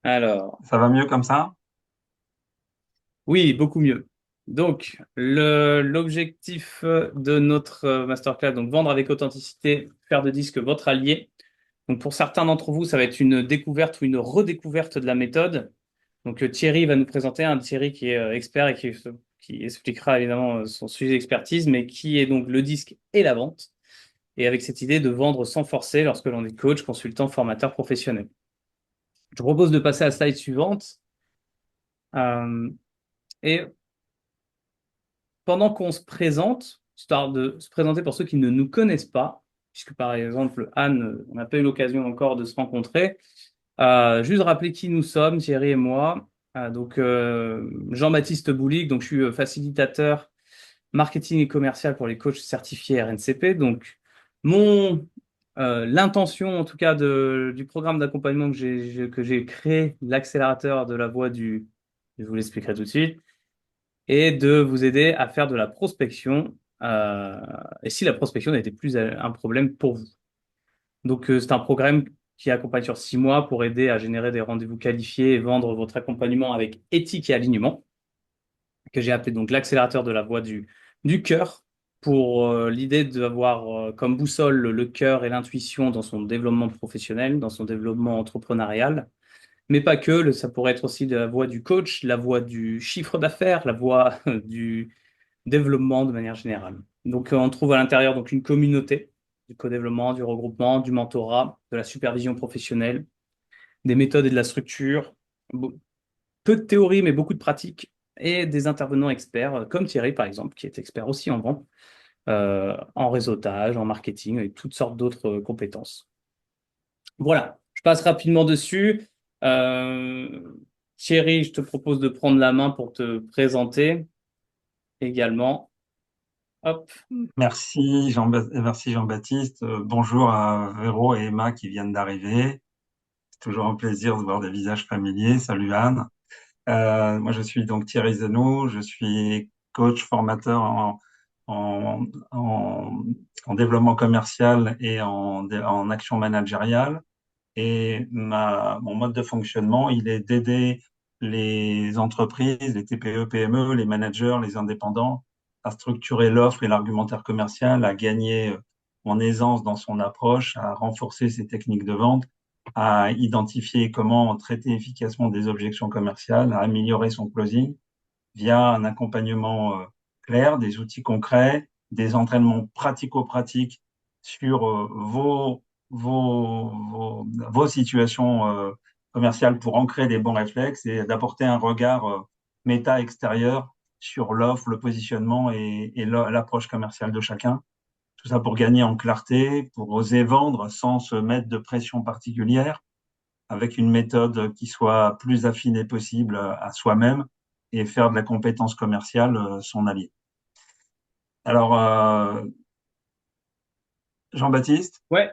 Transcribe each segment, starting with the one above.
Alors, Ça va mieux comme ça? oui, beaucoup mieux. Donc, l'objectif de notre masterclass, donc vendre avec authenticité, faire de disque votre allié. Donc, pour certains d'entre vous, ça va être une découverte ou une redécouverte de la méthode. Donc, Thierry va nous présenter un Thierry qui est expert et qui expliquera évidemment son sujet d'expertise, mais qui est donc le disque et la vente. Et avec cette idée de vendre sans forcer lorsque l'on est coach, consultant, formateur professionnel. Je vous propose de passer à la slide suivante. Euh, et pendant qu'on se présente, histoire de se présenter pour ceux qui ne nous connaissent pas, puisque par exemple, Anne, on n'a pas eu l'occasion encore de se rencontrer, juste rappeler qui nous sommes, Thierry et moi. Jean-Baptiste Boulic, donc je suis facilitateur marketing et commercial pour les coachs certifiés RNCP. Donc, l'intention, en tout cas, du programme d'accompagnement que j'ai créé, l'accélérateur de la voie je vous l'expliquerai tout de suite, et de vous aider à faire de la prospection, et si la prospection n'était plus un problème pour vous. Donc, c'est un programme qui accompagne sur 6 mois pour aider à générer des rendez-vous qualifiés et vendre votre accompagnement avec éthique et alignement, que j'ai appelé donc l'accélérateur de la voie du cœur, pour l'idée d'avoir comme boussole le cœur et l'intuition dans son développement professionnel, dans son développement entrepreneurial, mais pas que, ça pourrait être aussi de la voie du coach, la voie du chiffre d'affaires, la voie du développement de manière générale. Donc, on trouve à l'intérieur donc une communauté du co-développement, du regroupement, du mentorat, de la supervision professionnelle, des méthodes et de la structure, peu de théorie mais beaucoup de pratique, et des intervenants experts comme Thierry par exemple, qui est expert aussi en vente, en réseautage, en marketing et toutes sortes d'autres compétences. Voilà, je passe rapidement dessus. Euh, Thierry, je te propose de prendre la main pour te présenter également. Hop. Merci Jean-Baptiste. Bonjour à Véro et Emma qui viennent d'arriver. C'est toujours un plaisir de voir des visages familiers. Salut Anne. Moi je suis donc Thierry Zenou, je suis coach formateur en, en, en développement commercial et en action managériale. Et mon mode de fonctionnement, il est d'aider les entreprises, les TPE, PME, les managers, les indépendants à structurer l'offre et l'argumentaire commercial, à gagner en aisance dans son approche, à renforcer ses techniques de vente, à identifier comment traiter efficacement des objections commerciales, à améliorer son closing via un accompagnement clair, des outils concrets, des entraînements pratico-pratiques sur vos situations commerciales pour ancrer des bons réflexes et d'apporter un regard méta extérieur sur l'offre, le positionnement et l'approche commerciale de chacun. Tout ça pour gagner en clarté, pour oser vendre sans se mettre de pression particulière, avec une méthode qui soit plus affinée possible à soi-même et faire de la compétence commerciale son allié. Alors, Jean-Baptiste, Ouais,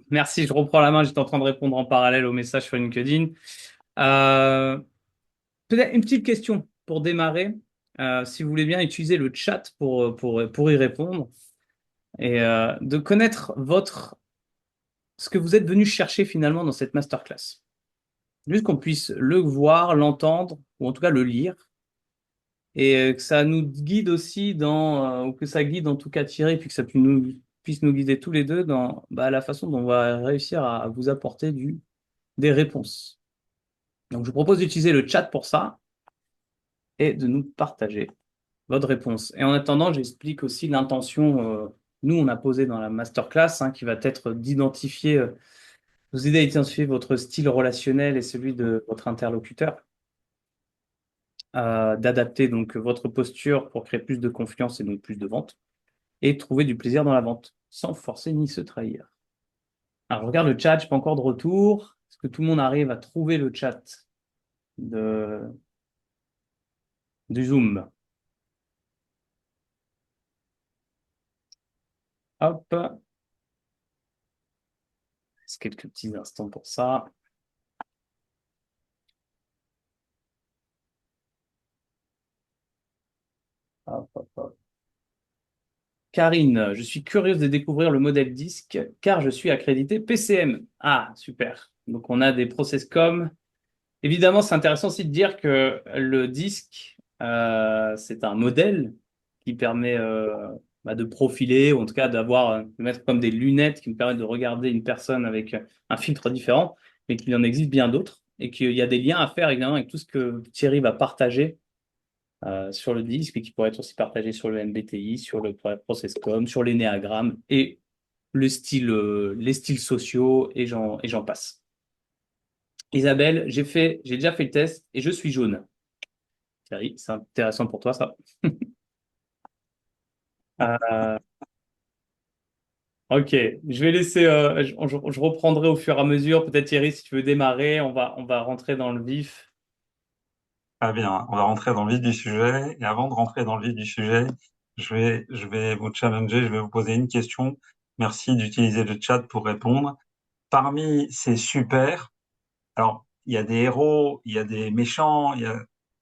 merci, je reprends la main, j'étais en train de répondre en parallèle au message sur LinkedIn. Euh, Peut-être une petite question pour démarrer. Si vous voulez bien utiliser le chat pour y répondre, et de connaître ce que vous êtes venu chercher finalement dans cette masterclass. Juste qu'on puisse le voir, l'entendre, ou en tout cas le lire, et que ça nous guide aussi ou que ça guide en tout cas Thierry, puis que puisse nous guider tous les deux dans la façon dont on va réussir à vous apporter des réponses. Donc je vous propose d'utiliser le chat pour ça et de nous partager votre réponse. Et en attendant, j'explique aussi l'intention, nous, on a posé dans la masterclass, qui va être d'identifier, vous aider à identifier votre style relationnel et celui de votre interlocuteur, d'adapter donc votre posture pour créer plus de confiance et donc plus de vente, et trouver du plaisir dans la vente, sans forcer ni se trahir. Alors, je regarde le chat, je n'ai pas encore de retour. Est-ce que tout le monde arrive à trouver le chat de, du Zoom? Hop, laisse quelques petits instants pour ça. Hop, hop, hop. Karine, je suis curieuse de découvrir le modèle disque car je suis accrédité PCM. Ah, super. Donc on a des process com évidemment, c'est intéressant aussi de dire que le disque, c'est un modèle qui permet de profiler, ou en tout cas de mettre comme des lunettes qui me permettent de regarder une personne avec un filtre différent, mais qu'il en existe bien d'autres, et qu'il y a des liens à faire évidemment avec tout ce que Thierry va partager sur le disque, et qui pourrait être aussi partagé sur le MBTI, sur le ProcessCom, sur l'énéagramme, et les styles sociaux, et j'en passe. Isabelle, j'ai déjà fait le test et je suis jaune. Thierry, c'est intéressant pour toi, ça. Euh, ok, je vais laisser, je reprendrai au fur et à mesure. Peut-être Thierry, si tu veux démarrer, on va rentrer dans le vif. Ah bien, on va rentrer dans le vif du sujet. Et avant de rentrer dans le vif du sujet, je vais vous challenger, je vais vous poser une question. Merci d'utiliser le chat pour répondre. Parmi ces super, alors il y a des héros, il y a des méchants,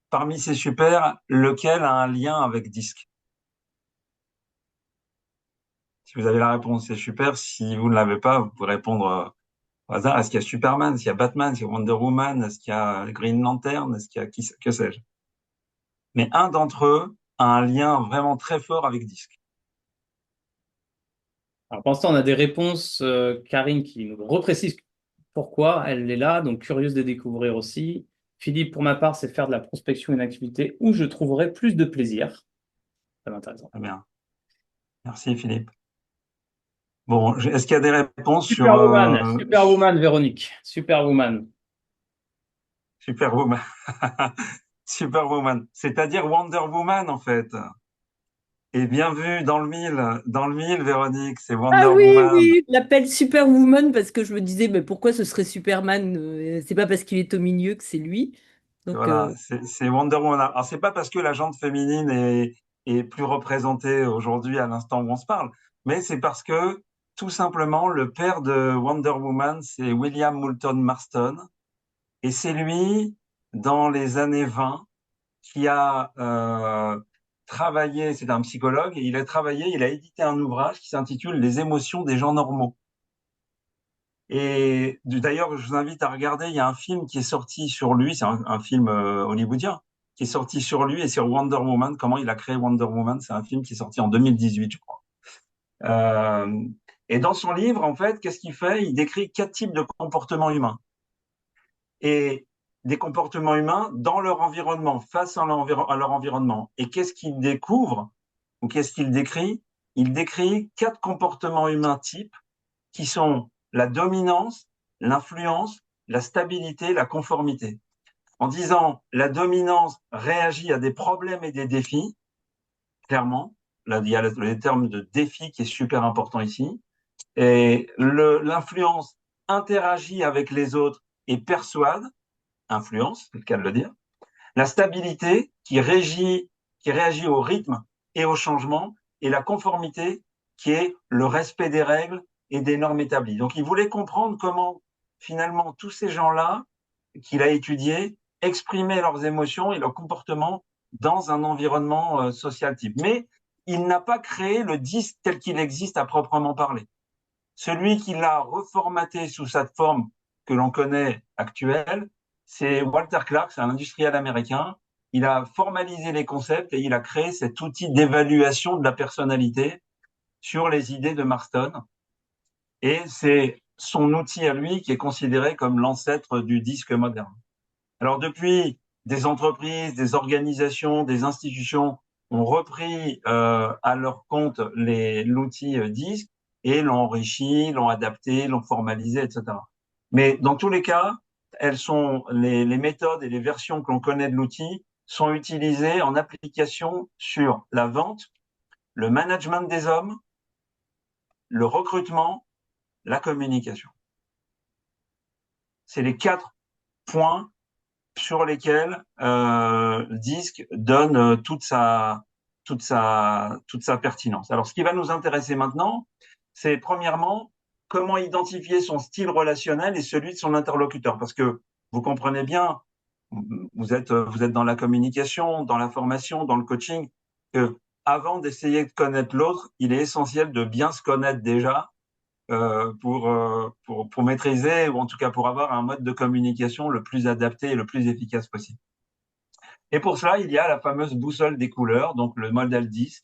parmi ces super, lequel a un lien avec Disque? Si vous avez la réponse, c'est super. Si vous ne l'avez pas, vous pouvez répondre au hasard. Est-ce qu'il y a Superman? Est-ce qu'il y a Batman? Est-ce qu'il y a Wonder Woman? Est-ce qu'il y a Green Lantern? Est-ce qu'il y a que sais-je? Mais un d'entre eux a un lien vraiment très fort avec Disque. Alors, pour l'instant, on a des réponses. Karine qui nous reprécise pourquoi elle est là, donc curieuse de découvrir aussi. Philippe, pour ma part, c'est faire de la prospection une activité où je trouverai plus de plaisir. Ça m'intéresse. Très bien. Merci Philippe. Bon, est-ce qu'il y a des réponses sur Superwoman, Superwoman, Véronique. Superwoman. Superwoman? Superwoman, c'est-à-dire Wonder Woman en fait. Et bien vu dans le mille, Véronique, c'est Ah Wonder oui, Woman. oui, je l'appelle Superwoman parce que je me disais, mais pourquoi ce serait Superman? C'est pas parce qu'il est au milieu que c'est lui. Donc, Voilà, c'est Wonder Woman. Alors, c'est pas parce que la gente féminine est plus représentée aujourd'hui à l'instant où on se parle, mais c'est parce que tout simplement le père de Wonder Woman, c'est William Moulton Marston, et c'est lui, dans les années 20, qui a travaillé, c'est un psychologue, et il a édité un ouvrage qui s'intitule Les émotions des gens normaux. Et d'ailleurs, je vous invite à regarder, il y a un film qui est sorti sur lui, c'est un film hollywoodien, qui est sorti sur lui et sur Wonder Woman, comment il a créé Wonder Woman, c'est un film qui est sorti en 2018, je crois. Euh, et dans son livre, en fait, qu'est-ce qu'il fait? Il décrit 4 types de comportements humains. Et des comportements humains dans leur environnement, face à leur environnement. Et qu'est-ce qu'il découvre, ou qu'est-ce qu'il décrit? Il décrit 4 comportements humains types qui sont la dominance, l'influence, la stabilité, la conformité. En disant la dominance réagit à des problèmes et des défis, clairement. Là, il y a le terme de défi qui est super important ici. Et l'influence interagit avec les autres et persuade, influence, c'est le cas de le dire. La stabilité qui réagit au rythme et au changement, et la conformité qui est le respect des règles et des normes établies. Donc, il voulait comprendre comment, finalement, tous ces gens-là qu'il a étudiés exprimaient leurs émotions et leurs comportements dans un environnement social type. Mais il n'a pas créé le disque tel qu'il existe à proprement parler. Celui qui l'a reformaté sous sa forme que l'on connaît actuelle, c'est Walter Clark, c'est un industriel américain. Il a formalisé les concepts et il a créé cet outil d'évaluation de la personnalité sur les idées de Marston. Et c'est son outil à lui qui est considéré comme l'ancêtre du disque moderne. Alors depuis, des entreprises, des organisations, des institutions ont repris à leur compte l'outil disque et l'ont enrichi, l'ont adapté, l'ont formalisé, etc. Mais dans tous les cas, les méthodes et les versions que l'on connaît de l'outil sont utilisées en application sur la vente, le management des hommes, le recrutement, la communication. C'est les 4 points sur lesquels Disque donne toute sa pertinence. Alors, ce qui va nous intéresser maintenant, c'est premièrement comment identifier son style relationnel et celui de son interlocuteur, parce que vous comprenez bien, vous êtes dans la communication, dans la formation, dans le coaching, que avant d'essayer de connaître l'autre, il est essentiel de bien se connaître déjà pour maîtriser, ou en tout cas pour avoir un mode de communication le plus adapté et le plus efficace possible. Et pour cela, il y a la fameuse boussole des couleurs, donc le modèle DISC,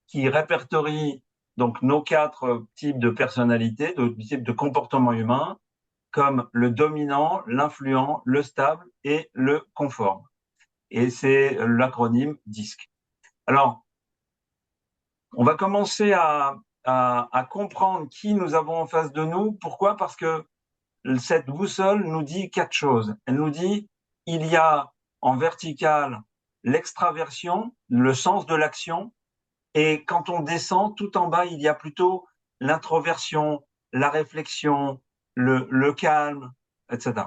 qui répertorie donc nos 4 types de personnalités, de types de comportements humains, comme le dominant, l'influent, le stable et le conforme. Et c'est l'acronyme DISC. Alors, on va commencer à comprendre qui nous avons en face de nous. Pourquoi? Parce que cette boussole nous dit 4 choses. Elle nous dit, il y a en vertical l'extraversion, le sens de l'action, et quand on descend, tout en bas, il y a plutôt l'introversion, la réflexion, le calme, etc.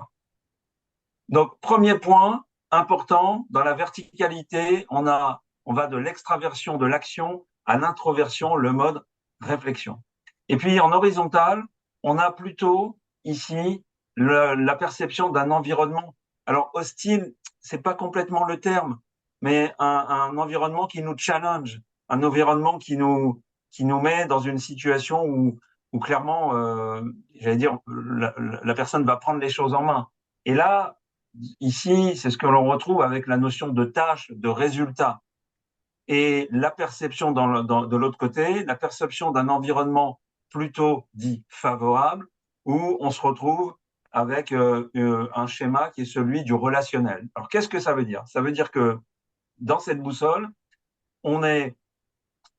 Donc, premier point important, dans la verticalité, on va de l'extraversion, de l'action, à l'introversion, le mode réflexion. Et puis, en horizontal, on a plutôt ici la perception d'un environnement. Alors, hostile, c'est pas complètement le terme, mais un environnement qui nous challenge, un environnement qui nous met dans une situation où clairement, j'allais dire, la personne va prendre les choses en main. Et là, ici, c'est ce que l'on retrouve avec la notion de tâche, de résultat. Et la perception de l'autre côté, la perception d'un environnement plutôt dit favorable, où on se retrouve avec un schéma qui est celui du relationnel. Alors, qu'est-ce que ça veut dire? Ça veut dire que dans cette boussole, on est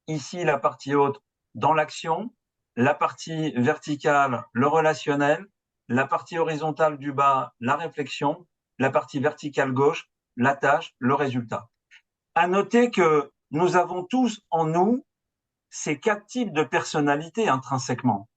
ici la partie haute dans l'action, la partie verticale, le relationnel, la partie horizontale du bas, la réflexion, la partie verticale gauche, la tâche, le résultat. À noter que nous avons tous en nous ces 4 types de personnalités intrinsèquement.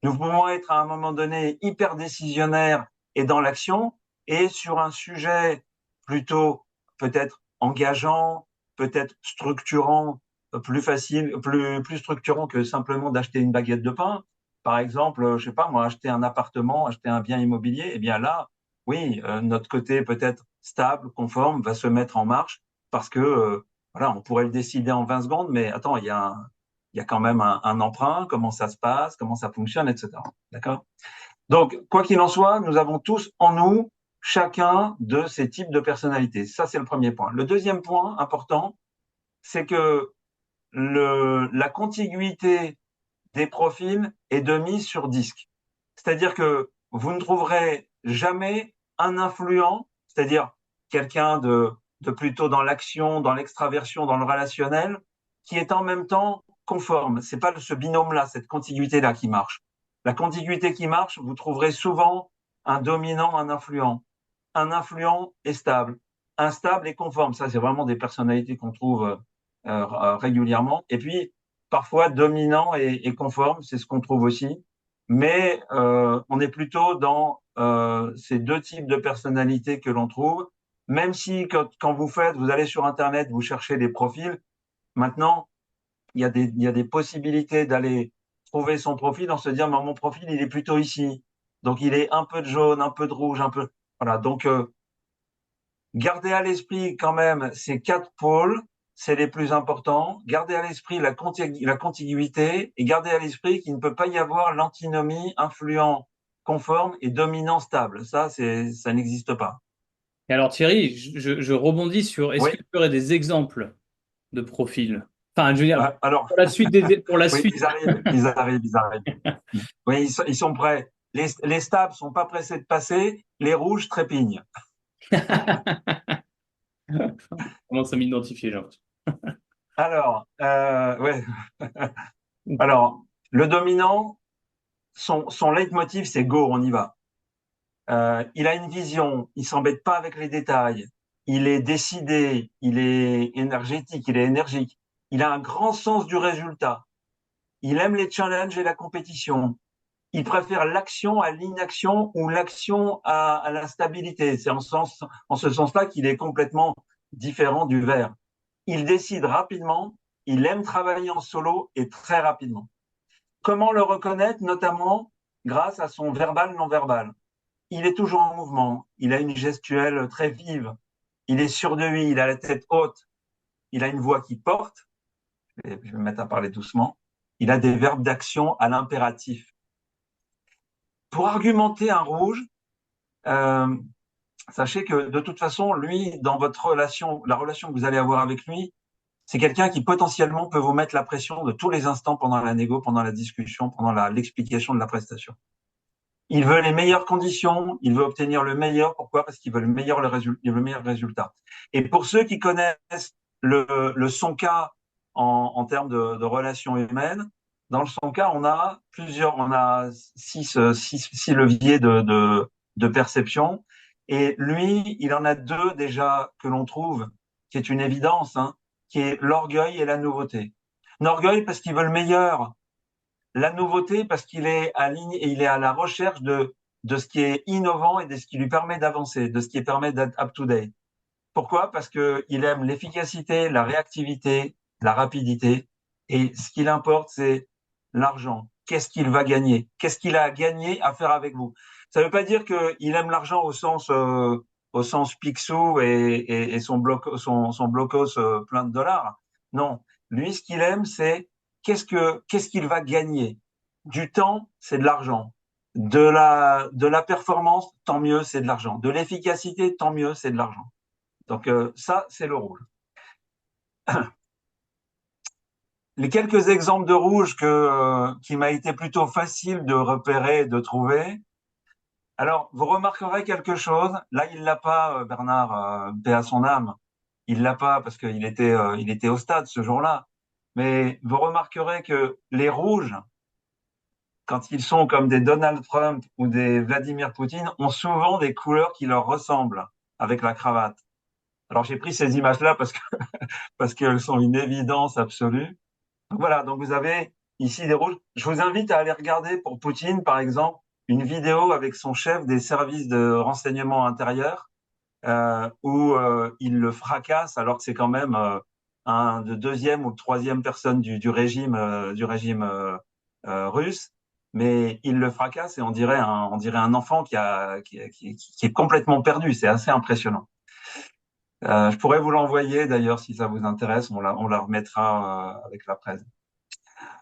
Nous pouvons être à un moment donné hyper décisionnaires et dans l'action, et sur un sujet plutôt peut-être engageant, peut-être structurant, plus facile, plus structurant que simplement d'acheter une baguette de pain. Par exemple, je sais pas moi, acheter un appartement, acheter un bien immobilier, eh bien là, oui, notre côté peut-être stable, conforme, va se mettre en marche parce que voilà, on pourrait le décider en 20 secondes, mais attends, il y a quand même un emprunt, comment ça se passe, comment ça fonctionne, etc. D'accord? Donc, quoi qu'il en soit, nous avons tous en nous chacun de ces types de personnalités. Ça, c'est le premier point. Le deuxième point important, c'est que la contiguïté des profils est de mise sur disque. C'est-à-dire que vous ne trouverez jamais un influent, c'est-à-dire quelqu'un de plutôt dans l'action, dans l'extraversion, dans le relationnel, qui est en même temps conforme. C'est pas ce binôme-là, cette contiguïté-là qui marche. La contiguïté qui marche, vous trouverez souvent un dominant, un influent est stable, instable et conforme. Ça, c'est vraiment des personnalités qu'on trouve régulièrement. Et puis, parfois, dominant et conforme, c'est ce qu'on trouve aussi. Mais on est plutôt dans ces 2 types de personnalités que l'on trouve. Même si quand vous allez sur Internet, vous cherchez des profils, maintenant, il y a des possibilités d'aller trouver son profil en se dire, mon profil, il est plutôt ici. Donc, il est un peu de jaune, un peu de rouge, un peu. Voilà. Donc, gardez à l'esprit quand même ces 4 pôles, c'est les plus importants. Gardez à l'esprit la contiguïté et gardez à l'esprit qu'il ne peut pas y avoir l'antinomie influent conforme et dominant stable. Ça n'existe pas. Et alors Thierry, je rebondis sur, est-ce que Oui. tu aurais des exemples de profils? Enfin, je veux dire, Alors, pour la suite des, pour la oui, suite. ils arrivent. Oui, ils sont prêts. Les stables sont pas pressés de passer, les rouges trépignent. On commence à m'identifier, genre. Alors, ouais. Alors, le dominant, son leitmotiv, c'est go, on y va. Il a une vision, il s'embête pas avec les détails, il est décidé, il est énergétique, il est énergique, il a un grand sens du résultat, il aime les challenges et la compétition, il préfère l'action à l'inaction ou l'action à la stabilité. C'est en ce sens-là qu'il est complètement différent du vert. Il décide rapidement, il aime travailler en solo et très rapidement. Comment le reconnaître? Notamment grâce à son verbal non verbal. Il est toujours en mouvement, il a une gestuelle très vive, il est sûr de lui, il a la tête haute, il a une voix qui porte, je vais me mettre à parler doucement, il a des verbes d'action à l'impératif. pour argumenter un rouge, euh, sachez que de toute façon, lui, dans votre relation, la relation que vous allez avoir avec lui, c'est quelqu'un qui potentiellement peut vous mettre la pression de tous les instants pendant la négo, pendant la discussion, pendant l'explication de la prestation. Il veut les meilleures conditions, il veut obtenir le meilleur. Pourquoi? Parce qu'il veut le meilleur résultat. Et pour ceux qui connaissent le Sonka en termes de relations humaines, dans le Sonka, on a six leviers de perception. Et lui, il en a deux déjà que l'on trouve, qui est une évidence, hein, qui est l'orgueil et la nouveauté. L'orgueil parce qu'il veut le meilleur, la nouveauté parce qu'il est il est à la recherche de ce qui est innovant et de ce qui lui permet d'avancer, de ce qui permet d'être up-to-date. Pourquoi? Parce que il aime l'efficacité, la réactivité, la rapidité. Et ce qu'il importe, c'est l'argent. Qu'est-ce qu'il va gagner? Qu'est-ce qu'il a à gagner à faire avec vous? Ça ne veut pas dire qu'il aime l'argent au sens Picsou et son blocos plein de dollars. Non. Lui, ce qu'il aime, c'est qu'est-ce qu'il va gagner? Du temps, c'est de l'argent. De la performance, tant mieux, c'est de l'argent. De l'efficacité, tant mieux, c'est de l'argent. Donc ça, c'est le rouge. Les quelques exemples de rouge qui m'a été plutôt facile de repérer et de trouver. Alors, vous remarquerez quelque chose. Là, il l'a pas, Bernard, paix à son âme. Il l'a pas parce il était au stade ce jour-là. Mais vous remarquerez que les rouges, quand ils sont comme des Donald Trump ou des Vladimir Poutine, ont souvent des couleurs qui leur ressemblent avec la cravate. Alors, j'ai pris ces images-là parce qu'elles sont une évidence absolue. Donc voilà, donc vous avez ici des rouges. Je vous invite à aller regarder pour Poutine, par exemple, une vidéo avec son chef des services de renseignement intérieur, où il le fracasse, alors que c'est quand même un de deuxième ou de troisième personne du régime russe, mais il le fracasse et on dirait un enfant qui est complètement perdu. C'est assez impressionnant. Je pourrais vous l'envoyer d'ailleurs si ça vous intéresse. On la remettra avec la presse.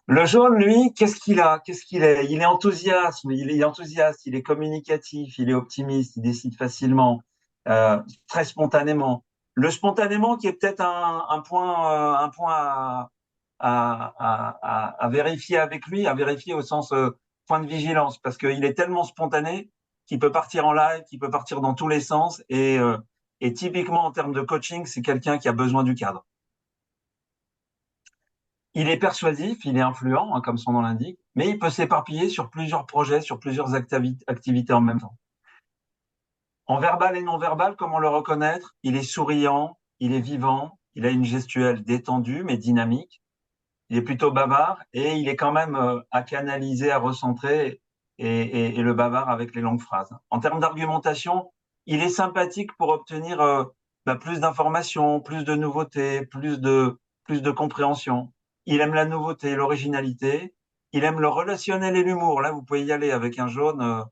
Le jaune, lui, qu'est-ce qu'il a? Qu'est-ce qu'il est? Il est enthousiaste, il est communicatif, il est optimiste, il décide facilement, très spontanément. Le spontanément qui est peut-être un point à vérifier avec lui, à vérifier au sens point de vigilance, parce qu'il est tellement spontané qu'il peut partir en live, qu'il peut partir dans tous les sens, et typiquement en termes de coaching, c'est quelqu'un qui a besoin du cadre. Il est persuasif, il est influent, hein, comme son nom l'indique, mais il peut s'éparpiller sur plusieurs projets, sur plusieurs activités en même temps. En verbal et non verbal, comment le reconnaître? Il est souriant, il est vivant, il a une gestuelle détendue mais dynamique. Il est plutôt bavard et il est quand même à canaliser, à recentrer et le bavard avec les longues phrases. En termes d'argumentation, il est sympathique pour obtenir plus d'informations, plus de nouveautés, plus de compréhension. Il aime la nouveauté, l'originalité. Il aime le relationnel et l'humour. Là, vous pouvez y aller avec un jaune,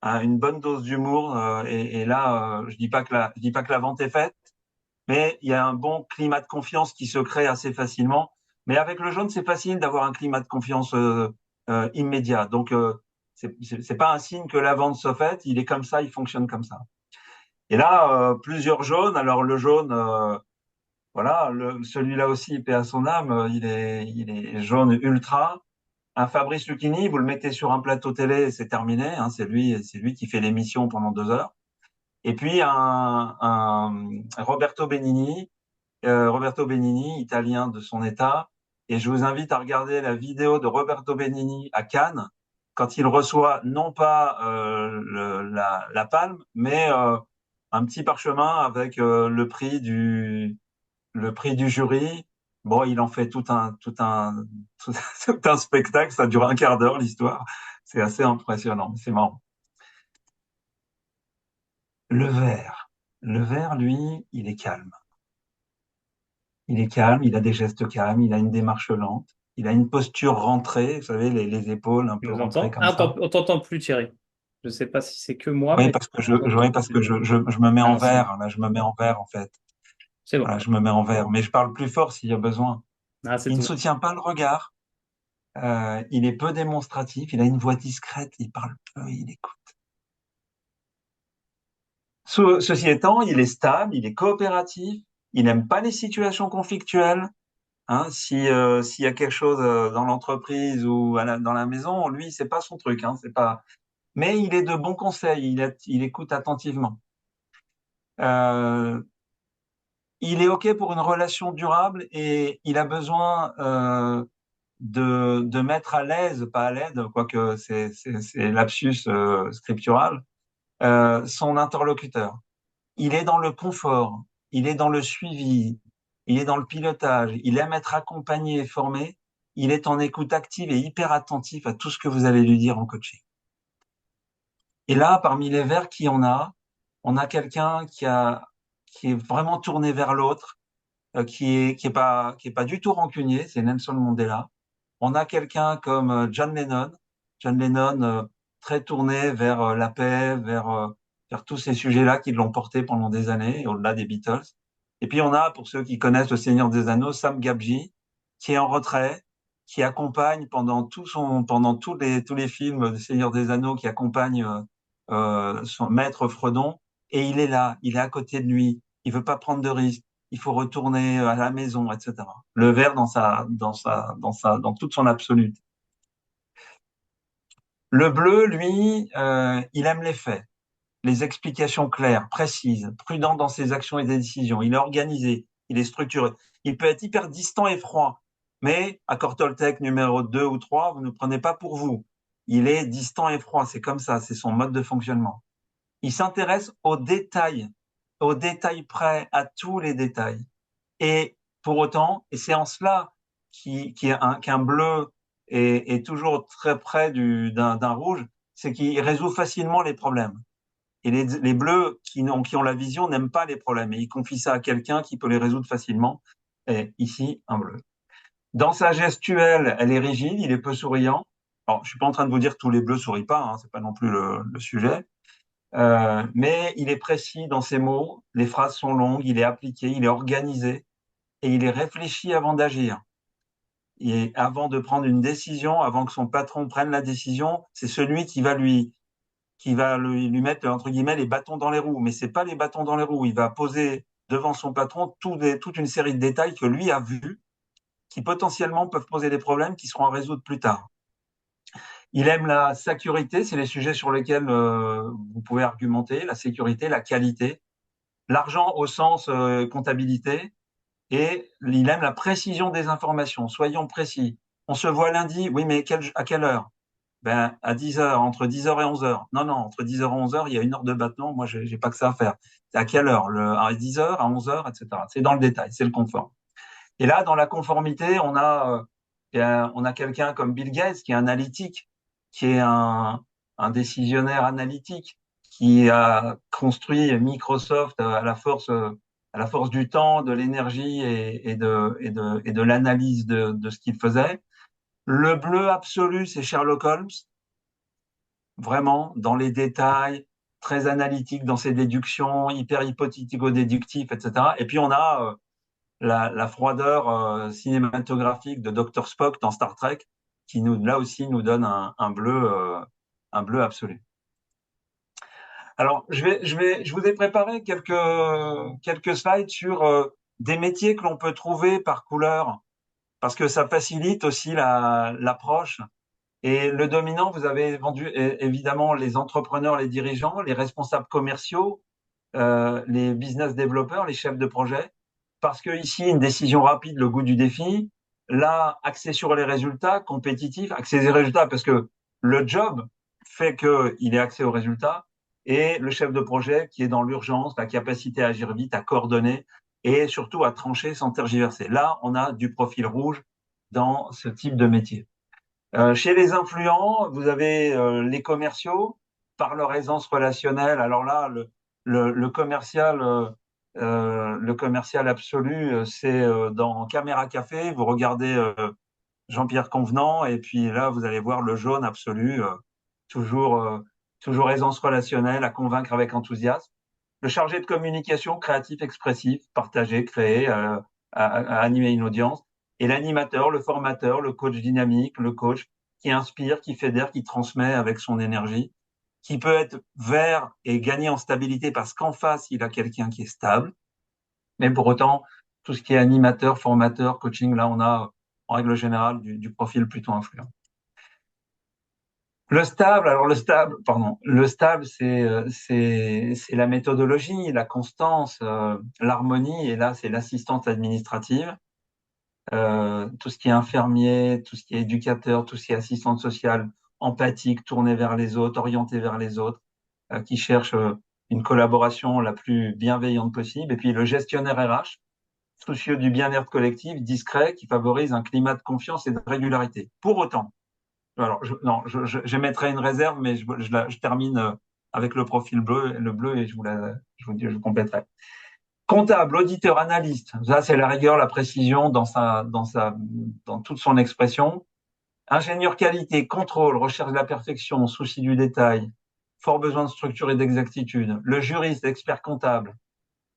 une bonne dose d'humour. Et là, je dis pas que la vente est faite, mais il y a un bon climat de confiance qui se crée assez facilement. Mais avec le jaune, c'est facile d'avoir un climat de confiance immédiat. Donc, c'est pas un signe que la vente soit faite. Il est comme ça, il fonctionne comme ça. Et là, plusieurs jaunes. Alors le jaune, voilà, celui-là aussi, paix à son âme, il est jaune ultra. Un Fabrice Lucchini, vous le mettez sur un plateau télé, c'est terminé. Hein, c'est lui qui fait l'émission pendant 2 heures. Et puis un Roberto Benigni, italien de son état. Et je vous invite à regarder la vidéo de Roberto Benigni à Cannes, quand il reçoit non pas la palme, mais un petit parchemin avec le prix du jury. Bon, il en fait tout un spectacle. Ça dure un quart d'heure l'histoire. C'est assez impressionnant. C'est marrant. Le vert. Le vert, lui, il est calme. Il est calme, il a des gestes calmes, il a une démarche lente, il a une posture rentrée, vous savez, les épaules un Tu peu nous rentrées entends? comme Ah, ça. on t'entend plus, Thierry. Je ne sais pas si c'est que moi, Oui, mais on oui, t'entend parce que plus. je me mets en Ah, c'est bon. vert. Là, je me mets en vert, en fait. C'est bon. Voilà, je me mets en vert. Mais je parle plus fort s'il y a besoin. Ah, c'est Il ne tout. soutient pas le regard. Il est peu démonstratif. Il a une voix discrète. Il parle peu. Il écoute. Ceci étant, il est stable, il est coopératif, il n'aime pas les situations conflictuelles. Hein, s'il y a quelque chose dans l'entreprise ou dans la maison, lui, c'est pas son truc. Hein, c'est pas. Mais il est de bons conseils. Il écoute attentivement. Euh, il est OK pour une relation durable et il a besoin de mettre à l'aise, pas à l'aide, quoique c'est lapsus scriptural, son interlocuteur. Il est dans le confort, il est dans le suivi, il est dans le pilotage, il aime être accompagné et formé, il est en écoute active et hyper attentif à tout ce que vous allez lui dire en coaching. Et là, parmi les vers on a quelqu'un qui est vraiment tourné vers l'autre, qui est pas du tout rancunier, c'est Nelson Mandela. On a quelqu'un comme John Lennon très tourné vers la paix, vers tous ces sujets-là qui l'ont porté pendant des années, au-delà des Beatles. Et puis on a, pour ceux qui connaissent Le Seigneur des Anneaux, Sam Gabji, qui est en retrait, qui accompagne pendant tous les films du Seigneur des Anneaux, qui accompagne son maître Frodon, et il est là, il est à côté de lui, il veut pas prendre de risques, il faut retourner à la maison, etc. Le verre dans toute son absolute. Le bleu, lui, il aime les faits, les explications claires, précises, prudent dans ses actions et ses décisions. Il est organisé, il est structuré. Il peut être hyper distant et froid, mais accord Toltec numéro 2 ou 3, vous ne prenez pas pour vous. Il est distant et froid, c'est comme ça, c'est son mode de fonctionnement. Il s'intéresse aux détails près, à tous les détails. Et pour autant, et c'est en cela qu'un bleu est toujours très près d'un rouge, c'est qu'il résout facilement les problèmes. Et les bleus qui ont la vision n'aiment pas les problèmes. Et ils confient ça à quelqu'un qui peut les résoudre facilement. Et ici, un bleu. Dans sa gestuelle, elle est rigide, il est peu souriant. Alors, je suis pas en train de vous dire que tous les bleus sourient pas, hein, c'est pas non plus le sujet. Mais il est précis dans ses mots, les phrases sont longues, il est appliqué, il est organisé et il est réfléchi avant d'agir. Et avant de prendre une décision, avant que son patron prenne la décision, c'est celui qui va lui mettre, entre guillemets, les bâtons dans les roues. Mais c'est pas les bâtons dans les roues. Il va poser devant son patron toute une série de détails que lui a vus, qui potentiellement peuvent poser des problèmes qui seront à résoudre plus tard. Il aime la sécurité, c'est les sujets sur lesquels vous pouvez argumenter, la sécurité, la qualité, l'argent au sens comptabilité, et il aime la précision des informations. Soyons précis. On se voit lundi, oui, mais à quelle heure? Ben, à 10 heures, entre 10 heures et 11 heures. Non, non, entre 10 heures et 11 heures, il y a une heure de battement. Moi, j'ai pas que ça à faire. C'est à quelle heure? À 10 heures, à 11 heures, etc. C'est dans le détail, c'est le confort. Et là, dans la conformité, on a quelqu'un comme Bill Gates qui est analytique, qui est un décisionnaire analytique, qui a construit Microsoft à la force du temps, de l'énergie et de l'analyse de ce qu'il faisait. Le bleu absolu, c'est Sherlock Holmes, vraiment dans les détails, très analytique dans ses déductions, hyper hypothético-déductif, etc. Et puis on a la froideur cinématographique de Dr. Spock dans Star Trek, qui là aussi nous donne un bleu absolu. Alors, je vous ai préparé quelques slides sur des métiers que l'on peut trouver par couleur, parce que ça facilite aussi l'approche. Et le dominant, vous avez vendu évidemment les entrepreneurs, les dirigeants, les responsables commerciaux, les business développeurs, les chefs de projet, parce que ici, une décision rapide, le goût du défi. Là, axé sur les résultats, compétitif, axé sur les résultats, parce que le job fait qu'il est axé aux résultats, et le chef de projet qui est dans l'urgence, la capacité à agir vite, à coordonner, et surtout à trancher sans tergiverser. Là, on a du profil rouge dans ce type de métier. Chez les influents, vous avez les commerciaux par leur aisance relationnelle. Alors là, le commercial absolu, c'est dans Caméra Café. Vous regardez Jean-Pierre Convenant et puis là, vous allez voir le jaune absolu, toujours, toujours aisance relationnelle, à convaincre avec enthousiasme. Le chargé de communication, créatif, expressif, partager, créer, à animer une audience. Et l'animateur, le formateur, le coach dynamique, le coach qui inspire, qui fédère, qui transmet avec son énergie. qui peut être vert et gagner en stabilité parce qu'en face, il a quelqu'un qui est stable. Mais pour autant, tout ce qui est animateur, formateur, coaching, là, on a, en règle générale, du profil plutôt influent. Le stable, c'est la méthodologie, la constance, l'harmonie, et là, c'est l'assistance administrative. Tout ce qui est infirmier, tout ce qui est éducateur, tout ce qui est assistante sociale, empathique, tourné vers les autres, orienté vers les autres, qui cherche une collaboration la plus bienveillante possible. Et puis le gestionnaire RH, soucieux du bien-être collectif, discret, qui favorise un climat de confiance et de régularité. Pour autant, alors non, j'émettrai une réserve, mais je termine avec le profil bleu, le bleu, et je vous compléterai. Comptable, auditeur, analyste, ça c'est la rigueur, la précision dans toute son expression. Ingénieur qualité, contrôle, recherche de la perfection, souci du détail, fort besoin de structure et d'exactitude. Le juriste, expert comptable,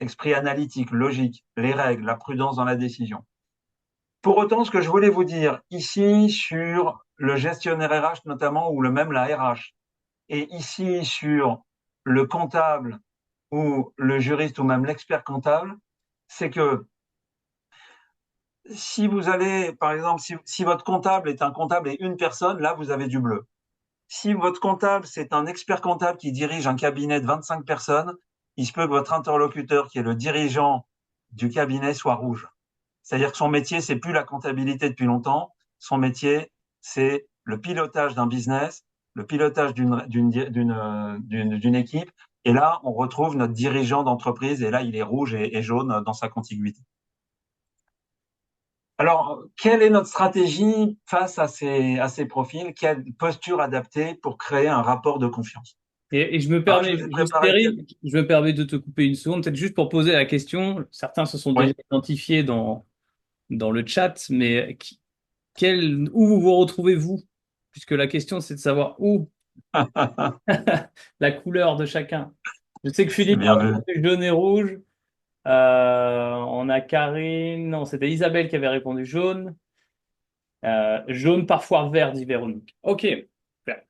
esprit analytique, logique, les règles, la prudence dans la décision. Pour autant, ce que je voulais vous dire ici sur le gestionnaire RH notamment, ou même la RH, et ici sur le comptable ou le juriste ou même l'expert comptable, c'est que si vous allez, par exemple, si votre comptable est un comptable et une personne, là, vous avez du bleu. Si votre comptable, c'est un expert comptable qui dirige un cabinet de 25 personnes, il se peut que votre interlocuteur, qui est le dirigeant du cabinet, soit rouge. C'est-à-dire que son métier, c'est plus la comptabilité depuis longtemps. Son métier, c'est le pilotage d'un business, le pilotage d'une équipe. Et là, on retrouve notre dirigeant d'entreprise, et là, il est rouge et jaune dans sa contiguïté. Alors, quelle est notre stratégie face à ces profils? Quelle posture adaptée pour créer un rapport de confiance? Et je me Alors, je permets, vous ai juste préparé Thierry, je me permets de te couper une seconde, peut-être juste pour poser la question. Certains se sont déjà Oui. identifiés dans le chat, mais où vous retrouvez-vous? Puisque la question, c'est de savoir où la couleur de chacun. Je sais que C'est Philippe a bien vu. répondu jaune et rouge. On a Karine, non, c'était Isabelle qui avait répondu jaune. Jaune, parfois vert, dit Véronique. Ok. Super.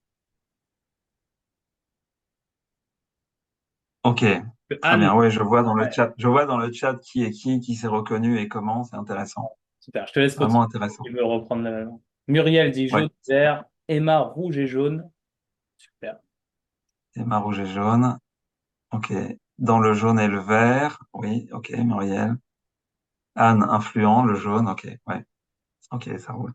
Ok. Très Anne, bien. Oui, je vois dans le ouais, chat, qui est qui s'est reconnu et comment. C'est intéressant. super. Je te laisse Vraiment continuer. intéressant. Tu veux reprendre Muriel dit Oui. jaune, vert. Emma, rouge et jaune. Super. Et ma rouge et jaune. Ok. Dans le jaune et le vert. Oui. Ok, Muriel. Anne, influent, le jaune. Ok. Ouais. Ok, ça roule.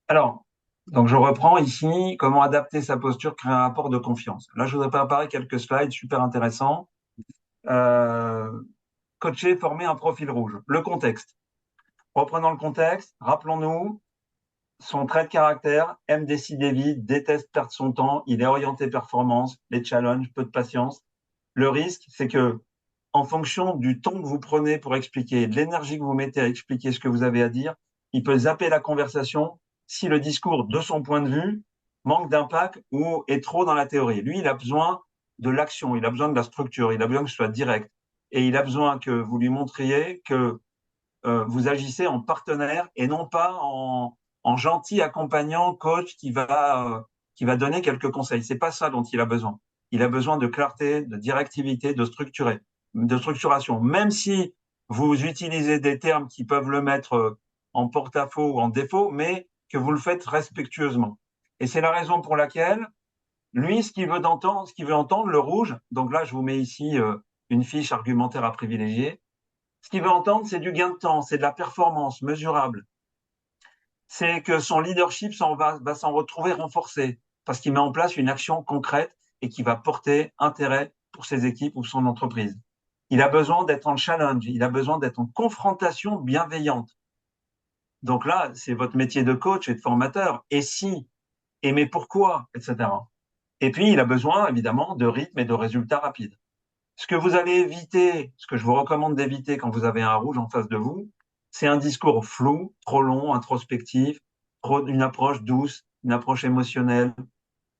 Alors, donc je reprends ici comment adapter sa posture, créer un rapport de confiance. Là, je vous ai préparé quelques slides super intéressants. Euh, Coacher, former un profil rouge. Le contexte. Reprenons le contexte. Rappelons-nous, son trait de caractère, aime décider vite, déteste perdre son temps, il est orienté performance, les challenges, peu de patience. Le risque, c'est que, en fonction du temps que vous prenez pour expliquer, de l'énergie que vous mettez à expliquer ce que vous avez à dire, il peut zapper la conversation si le discours, de son point de vue, manque d'impact ou est trop dans la théorie. Lui, il a besoin de l'action, il a besoin de la structure, il a besoin que ce soit direct. Et il a besoin que vous lui montriez que vous agissez en partenaire et non pas en gentil accompagnant, coach qui va donner quelques conseils. C'est pas ça dont il a besoin. Il a besoin de clarté, de directivité, de structuration. Même si vous utilisez des termes qui peuvent le mettre en porte-à-faux ou en défaut, mais que vous le faites respectueusement. Et c'est la raison pour laquelle lui, ce qu'il veut entendre, le rouge. Donc là, je vous mets ici une fiche argumentaire à privilégier. Ce qu'il veut entendre, c'est du gain de temps, c'est de la performance mesurable. C'est que son leadership va s'en retrouver renforcé parce qu'il met en place une action concrète et qui va porter intérêt pour ses équipes ou son entreprise. Il a besoin d'être en challenge, il a besoin d'être en confrontation bienveillante. Donc là, c'est votre métier de coach et de formateur. Et si, et mais pourquoi, etc. Et puis, il a besoin, évidemment, de rythme et de résultats rapides. Ce que vous allez éviter, ce que je vous recommande d'éviter quand vous avez un rouge en face de vous, c'est un discours flou, trop long, introspectif, une approche douce, une approche émotionnelle,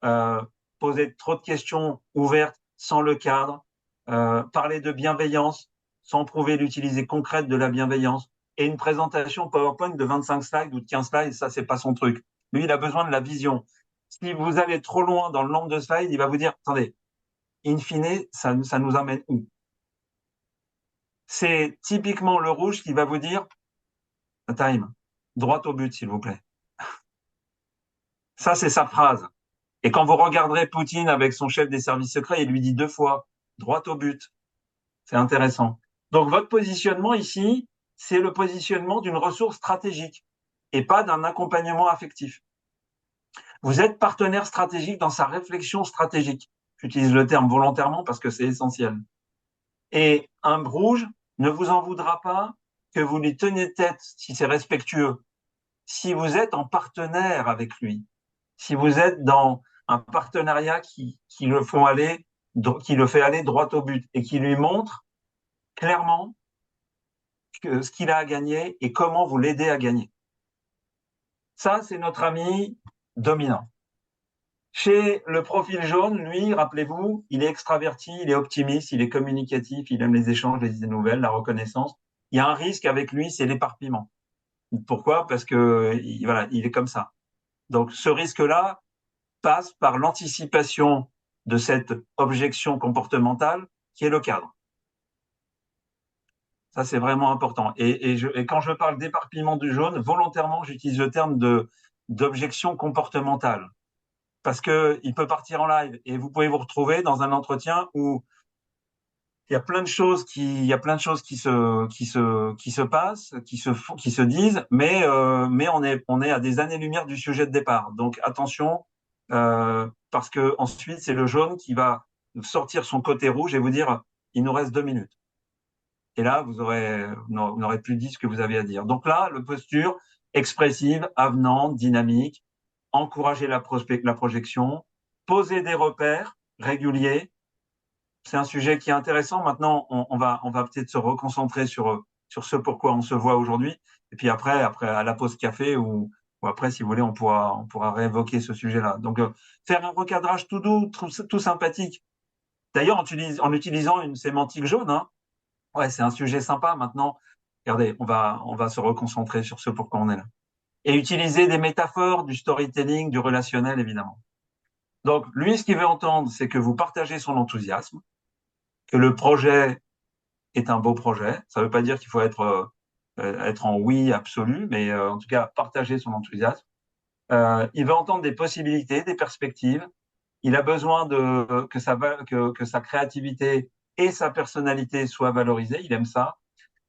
euh, poser trop de questions ouvertes sans le cadre, parler de bienveillance sans prouver l'utilité concrète de la bienveillance. Et une présentation PowerPoint de 25 slides ou de 15 slides, ça, c'est pas son truc. Lui, il a besoin de la vision. Si vous allez trop loin dans le nombre de slides, il va vous dire, attendez, in fine, ça nous amène où? C'est typiquement le rouge qui va vous dire, time, droit au but, s'il vous plaît. Ça, c'est sa phrase. Et quand vous regarderez Poutine avec son chef des services secrets, il lui dit 2 fois, droit au but. C'est intéressant. Donc, votre positionnement ici, c'est le positionnement d'une ressource stratégique et pas d'un accompagnement affectif. Vous êtes partenaire stratégique dans sa réflexion stratégique. J'utilise le terme volontairement parce que c'est essentiel. Et un rouge ne vous en voudra pas que vous lui teniez tête si c'est respectueux. Si vous êtes en partenaire avec lui, si vous êtes dans un partenariat qui le fait aller droit au but et qui lui montre clairement ce qu'il a à gagner et comment vous l'aidez à gagner. Ça, c'est notre ami dominant. Chez le profil jaune, lui, rappelez-vous, il est extraverti, il est optimiste, il est communicatif, il aime les échanges, les idées nouvelles, la reconnaissance. Il y a un risque avec lui, c'est l'éparpillement. Pourquoi? Parce que voilà, il est comme ça. Donc ce risque-là passe par l'anticipation de cette objection comportementale qui est le cadre. Ça, c'est vraiment important. Et quand je parle d'éparpillement du jaune, volontairement, j'utilise le terme d'objection comportementale. Parce que il peut partir en live et vous pouvez vous retrouver dans un entretien où il y a plein de choses qui se passent, qui se disent, mais on est à des années-lumière du sujet de départ. Donc attention, parce que ensuite c'est le jaune qui va sortir son côté rouge et vous dire il nous reste 2 minutes. Et là vous n'aurez plus dit ce que vous avez à dire. Donc là, le posture expressive, avenante, dynamique, encourager la projection, poser des repères réguliers. C'est un sujet qui est intéressant. Maintenant, on va peut-être se reconcentrer sur ce pourquoi on se voit aujourd'hui. Et puis après, à la pause café ou après, si vous voulez, on pourra réévoquer ce sujet-là. Donc, faire un recadrage tout doux, tout sympathique. D'ailleurs, en utilisant une sémantique jaune, hein. Ouais, c'est un sujet sympa. Maintenant, regardez, on va se reconcentrer sur ce pourquoi on est là. Et utiliser des métaphores, du storytelling, du relationnel, évidemment. Donc, lui, ce qu'il veut entendre, c'est que vous partagez son enthousiasme, que le projet est un beau projet. Ça ne veut pas dire qu'il faut être en oui absolu, mais en tout cas, partager son enthousiasme. Il veut entendre des possibilités, des perspectives. Il a besoin que sa créativité et sa personnalité soient valorisées. Il aime ça.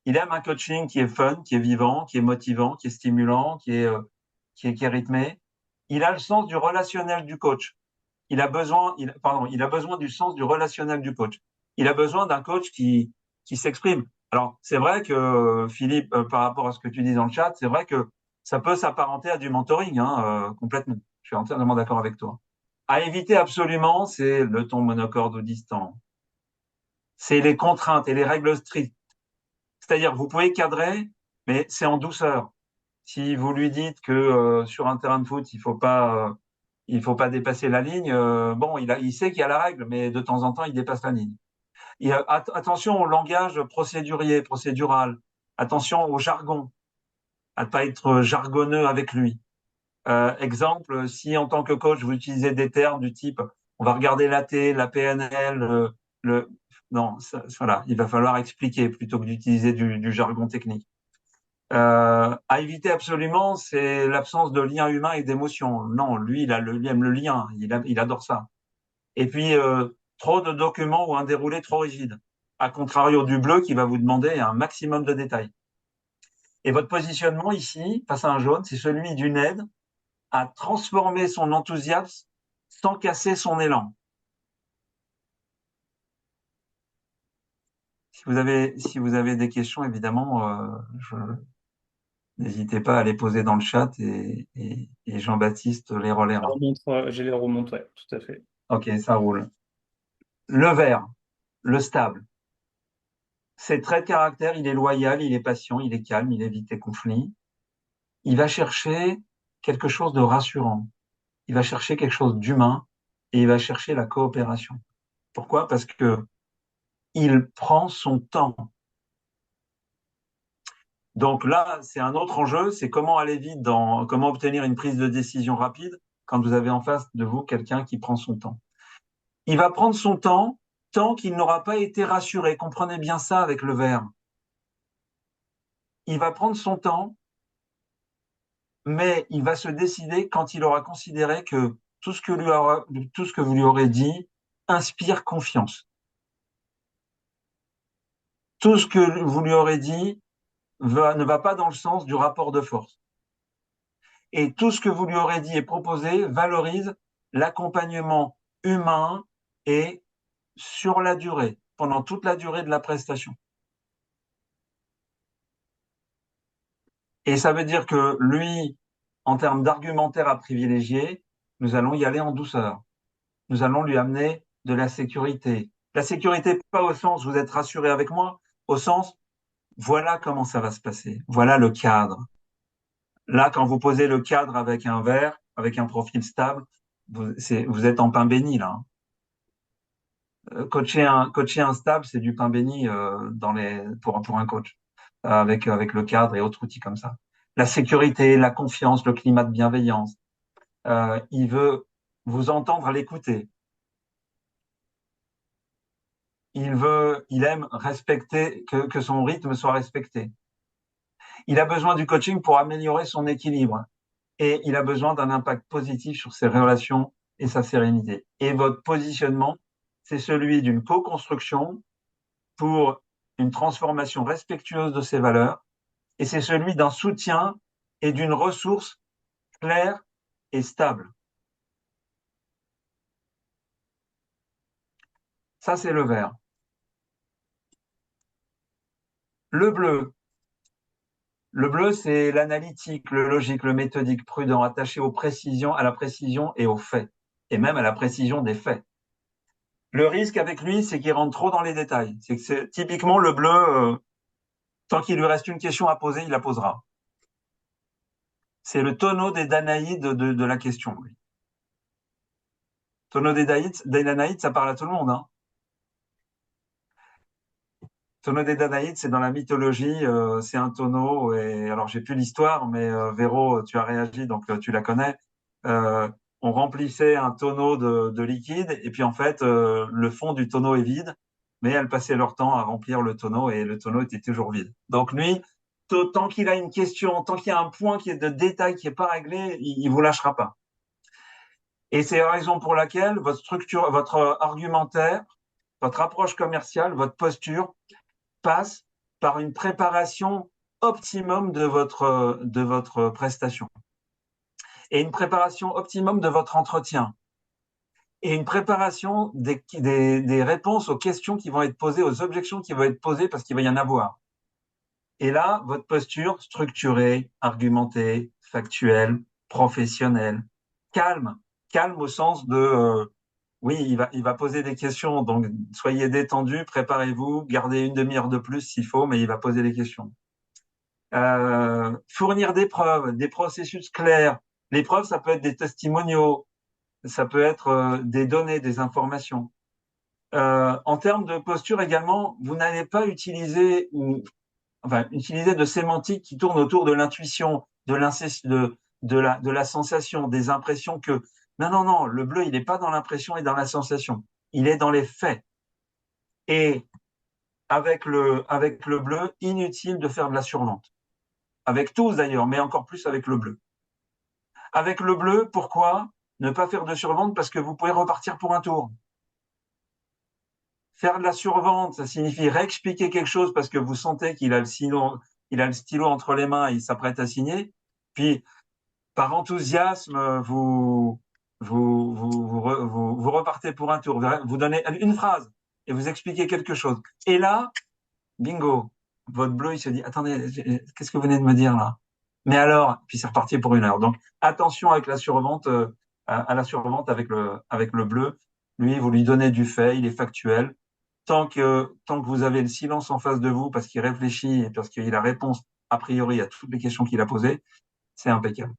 Il aime un coaching qui est fun, qui est vivant, qui est motivant, qui est stimulant, qui est rythmé. Il a le sens du relationnel du coach. Il a besoin du sens du relationnel du coach. Il a besoin d'un coach qui s'exprime. Alors, c'est vrai que, Philippe, par rapport à ce que tu dis dans le chat, c'est vrai que ça peut s'apparenter à du mentoring, hein, complètement. Je suis entièrement d'accord avec toi. À éviter absolument, c'est le ton monocorde ou distant. C'est les contraintes et les règles strictes. C'est-à-dire, vous pouvez cadrer, mais c'est en douceur. Si vous lui dites que sur un terrain de foot, il faut pas dépasser la ligne, bon, il sait qu'il y a la règle, mais de temps en temps, il dépasse la ligne. Et, attention au langage procédurier, procédural. Attention au jargon, à ne pas être jargonneux avec lui. Exemple, si en tant que coach, vous utilisez des termes du type, on va regarder l'AT, la PNL, non, voilà, il va falloir expliquer plutôt que d'utiliser du jargon technique. À éviter absolument, c'est l'absence de lien humain et d'émotion. Non, lui, il aime le lien, il adore ça. Et puis, trop de documents ou un déroulé trop rigide. À contrario du bleu qui va vous demander un maximum de détails. Et votre positionnement ici, face à un jaune, c'est celui d'une aide à transformer son enthousiasme sans casser son élan. Si vous avez des questions, évidemment, n'hésitez pas à les poser dans le chat et Jean-Baptiste les relaiera. Je les remonte, ouais, tout à fait. Ok, ça roule. Le vert, le stable. Ses traits de caractère, il est loyal, il est patient, il est calme, il évite les conflits. Il va chercher quelque chose de rassurant. Il va chercher quelque chose d'humain et il va chercher la coopération. Pourquoi? Parce que il prend son temps. Donc là, c'est un autre enjeu, c'est comment aller vite comment obtenir une prise de décision rapide quand vous avez en face de vous quelqu'un qui prend son temps. Il va prendre son temps tant qu'il n'aura pas été rassuré. Comprenez bien ça avec le verbe. Il va prendre son temps, mais il va se décider quand il aura considéré que tout ce que vous lui aurez dit inspire confiance. Tout ce que vous lui aurez dit ne va pas dans le sens du rapport de force. Et tout ce que vous lui aurez dit et proposé valorise l'accompagnement humain et sur la durée, pendant toute la durée de la prestation. Et ça veut dire que lui, en termes d'argumentaire à privilégier, nous allons y aller en douceur. Nous allons lui amener de la sécurité. La sécurité, pas au sens vous êtes rassuré avec moi, au sens voilà comment ça va se passer, voilà le cadre. Là, quand vous posez le cadre avec un verre, avec un profil stable, vous êtes en pain béni là. Coacher un stable, c'est du pain béni pour un coach, avec le cadre et autres outils comme ça. La sécurité, la confiance, le climat de bienveillance. Il veut vous entendre l'écouter. Il aime respecter, que son rythme soit respecté. Il a besoin du coaching pour améliorer son équilibre et il a besoin d'un impact positif sur ses relations et sa sérénité. Et votre positionnement, c'est celui d'une co-construction pour une transformation respectueuse de ses valeurs et c'est celui d'un soutien et d'une ressource claire et stable. Ça, c'est le vert. Le bleu. Le bleu, c'est l'analytique, le logique, le méthodique, prudent, attaché à la précision et aux faits, et même à la précision des faits. Le risque avec lui, c'est qu'il rentre trop dans les détails. C'est typiquement le bleu, tant qu'il lui reste une question à poser, il la posera. C'est le tonneau des Danaïdes de la question, lui. Tonneau des Danaïdes, ça parle à tout le monde, hein. Tonneau des Danaïdes, c'est dans la mythologie, c'est un tonneau, et alors j'ai plus l'histoire, mais Véro, tu as réagi, donc tu la connais. Euh, on remplissait un tonneau de liquide, et puis en fait, le fond du tonneau est vide, mais elles passaient leur temps à remplir le tonneau, et le tonneau était toujours vide. Donc lui, tant qu'il a une question, tant qu'il y a un point qui est de détail qui est pas réglé, il vous lâchera pas. Et c'est la raison pour laquelle votre structure, votre argumentaire, votre approche commerciale, votre posture passe par une préparation optimum de votre prestation et une préparation optimum de votre entretien et une préparation des réponses aux questions qui vont être posées, aux objections qui vont être posées parce qu'il va y en avoir. Et là, votre posture structurée, argumentée, factuelle, professionnelle, calme, calme au sens de oui, il va poser des questions, donc soyez détendus, préparez-vous, gardez une demi-heure de plus s'il faut, mais il va poser des questions. Fournir des preuves, des processus clairs. Les preuves, ça peut être des testimoniaux, ça peut être des données, des informations. En termes de posture également, vous n'allez pas utiliser de sémantique qui tourne autour de l'intuition, de la sensation, des impressions que non, le bleu, il n'est pas dans l'impression et dans la sensation. Il est dans les faits. Et avec le bleu, inutile de faire de la survente. Avec tous d'ailleurs, mais encore plus avec le bleu. Avec le bleu, pourquoi ne pas faire de survente? Parce que vous pouvez repartir pour un tour. Faire de la survente, ça signifie réexpliquer quelque chose parce que vous sentez qu'il a le stylo entre les mains et il s'apprête à signer. Puis, par enthousiasme, vous repartez pour un tour. Vous donnez une phrase et vous expliquez quelque chose. Et là, bingo, votre bleu, il se dit, attendez, qu'est-ce que vous venez de me dire là? Mais alors, puis c'est reparti pour une heure. Donc, attention avec la survente, à la survente avec le bleu. Lui, vous lui donnez du fait, il est factuel. Tant que vous avez le silence en face de vous parce qu'il réfléchit et parce qu'il a réponse a priori à toutes les questions qu'il a posées, c'est impeccable.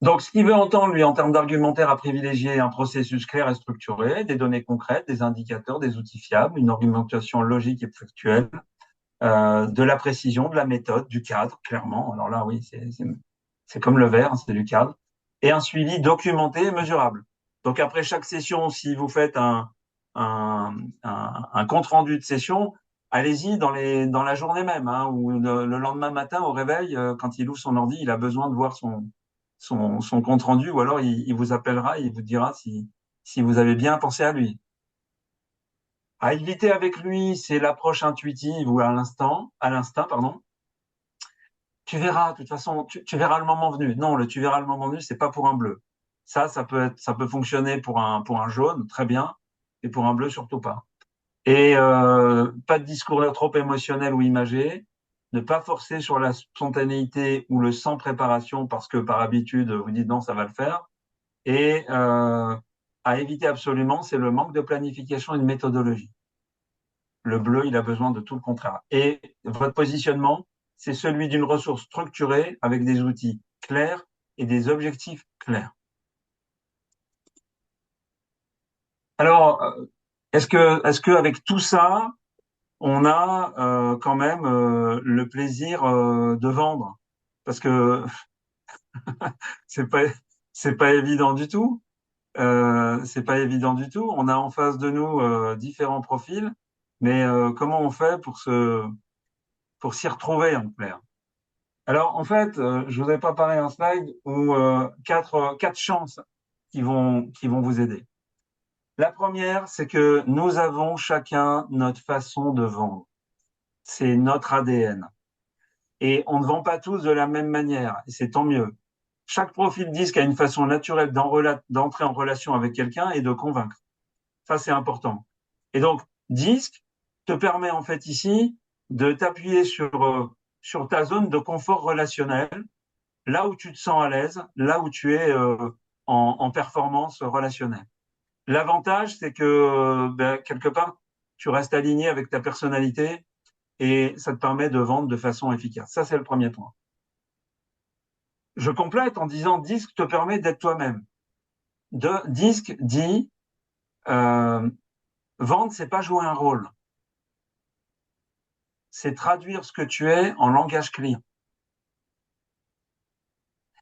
Donc, ce qu'il veut entendre, lui, en termes d'argumentaire à privilégier, un processus clair et structuré, des données concrètes, des indicateurs, des outils fiables, une argumentation logique et factuelle, de la précision, de la méthode, du cadre, clairement. Alors là, oui, c'est comme le verre, c'est du cadre. et un suivi documenté et mesurable. Donc après chaque session, si vous faites un compte rendu de session, allez-y dans la journée même, hein, ou le lendemain matin au réveil, quand il ouvre son ordi, il a besoin de voir son compte rendu, ou alors il vous appellera et il vous dira si vous avez bien pensé à lui. À éviter avec lui, c'est l'approche intuitive ou à l'instinct, pardon. Tu verras, de toute façon, tu verras le moment venu. Non, tu verras le moment venu, c'est pas pour un bleu. Ça peut fonctionner pour un jaune, très bien, et pour un bleu, surtout pas. Et pas de discours trop émotionnel ou imagé, ne pas forcer sur la spontanéité ou le sans préparation parce que par habitude, vous dites non, ça va le faire. Et à éviter absolument, c'est le manque de planification et de méthodologie. Le bleu, il a besoin de tout le contraire. Et votre positionnement, c'est celui d'une ressource structurée avec des outils clairs et des objectifs clairs. Alors, est-ce que avec tout ça, on a quand même le plaisir de vendre? Parce que c'est pas c'est pas évident du tout. C'est pas évident du tout. On a en face de nous différents profils, mais comment on fait pour s'y retrouver en clair? Alors, en fait, je vous ai préparé un slide où quatre chances qui vont vous aider. La première, c'est que nous avons chacun notre façon de vendre. C'est notre ADN. Et on ne vend pas tous de la même manière. Et c'est tant mieux. Chaque profil disque a une façon naturelle d'entrer en relation avec quelqu'un et de convaincre. Ça, c'est important. Et donc, disque te permet en fait ici de t'appuyer sur ta zone de confort relationnel, là où tu te sens à l'aise, là où tu es en performance relationnelle. L'avantage, c'est que quelque part, tu restes aligné avec ta personnalité et ça te permet de vendre de façon efficace. Ça, c'est le premier point. Je complète en disant disque te permet d'être toi-même. Disque dit euh, vendre, c'est pas jouer un rôle, c'est traduire ce que tu es en langage client.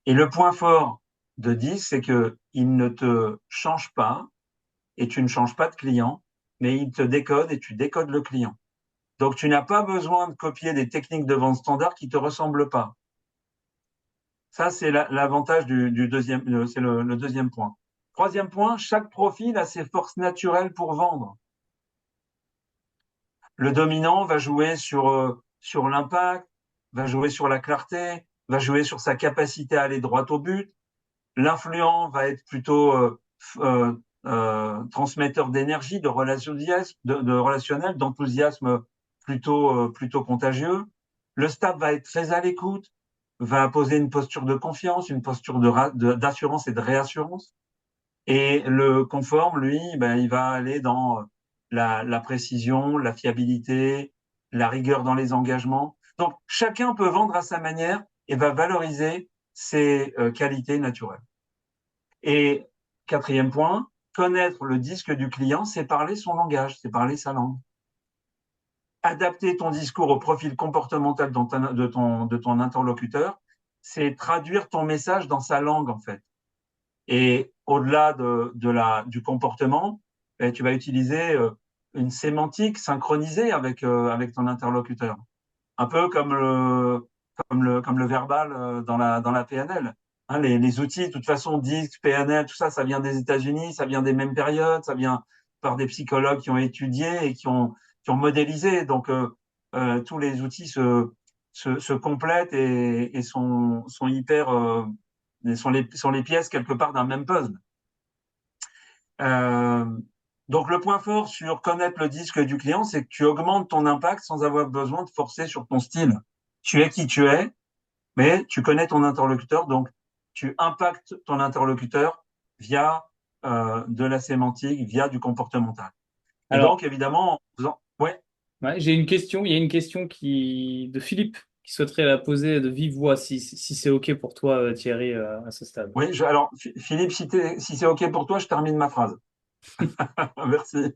Et le point fort de disque, c'est que il ne te change pas et tu ne changes pas de client, mais il te décode et tu décodes le client. Donc, tu n'as pas besoin de copier des techniques de vente standard qui te ressemblent pas. Ça, c'est l'avantage du deuxième, c'est le deuxième point. Troisième point, chaque profil a ses forces naturelles pour vendre. Le dominant va jouer sur l'impact, va jouer sur la clarté, va jouer sur sa capacité à aller droit au but. L'influent va être plutôt transmetteur d'énergie, de relationnel, d'enthousiasme plutôt contagieux. Le stable va être très à l'écoute, va poser une posture de confiance, une posture d'assurance et de réassurance. Et le conforme, lui, ben, il va aller dans la précision, la fiabilité, la rigueur dans les engagements. Donc, chacun peut vendre à sa manière et va valoriser ses qualités naturelles. Et quatrième point, connaître le disque du client, c'est parler son langage, c'est parler sa langue. Adapter ton discours au profil comportemental de ton interlocuteur, c'est traduire ton message dans sa langue, en fait. Et au-delà du comportement, tu vas utiliser une sémantique synchronisée avec ton interlocuteur. Un peu comme le verbal dans la PNL. Hein, les outils, de toute façon, disques, PNL, tout ça, ça vient des États-Unis, ça vient des mêmes périodes, ça vient par des psychologues qui ont étudié et qui ont modélisé. Donc, tous les outils se complètent et sont hyper, sont les pièces quelque part d'un même puzzle. Euh, donc, le point fort sur connaître le disque du client, c'est que tu augmentes ton impact sans avoir besoin de forcer sur ton style. Tu es qui tu es, mais tu connais ton interlocuteur, donc tu impactes ton interlocuteur via de la sémantique, via du comportemental. Et Alors, donc, évidemment, ouais, ouais, j'ai une question. Il y a une question de Philippe qui souhaiterait la poser de vive voix, si c'est OK pour toi, Thierry, à ce stade. oui, alors, Philippe, si c'est OK pour toi, je termine ma phrase. Merci.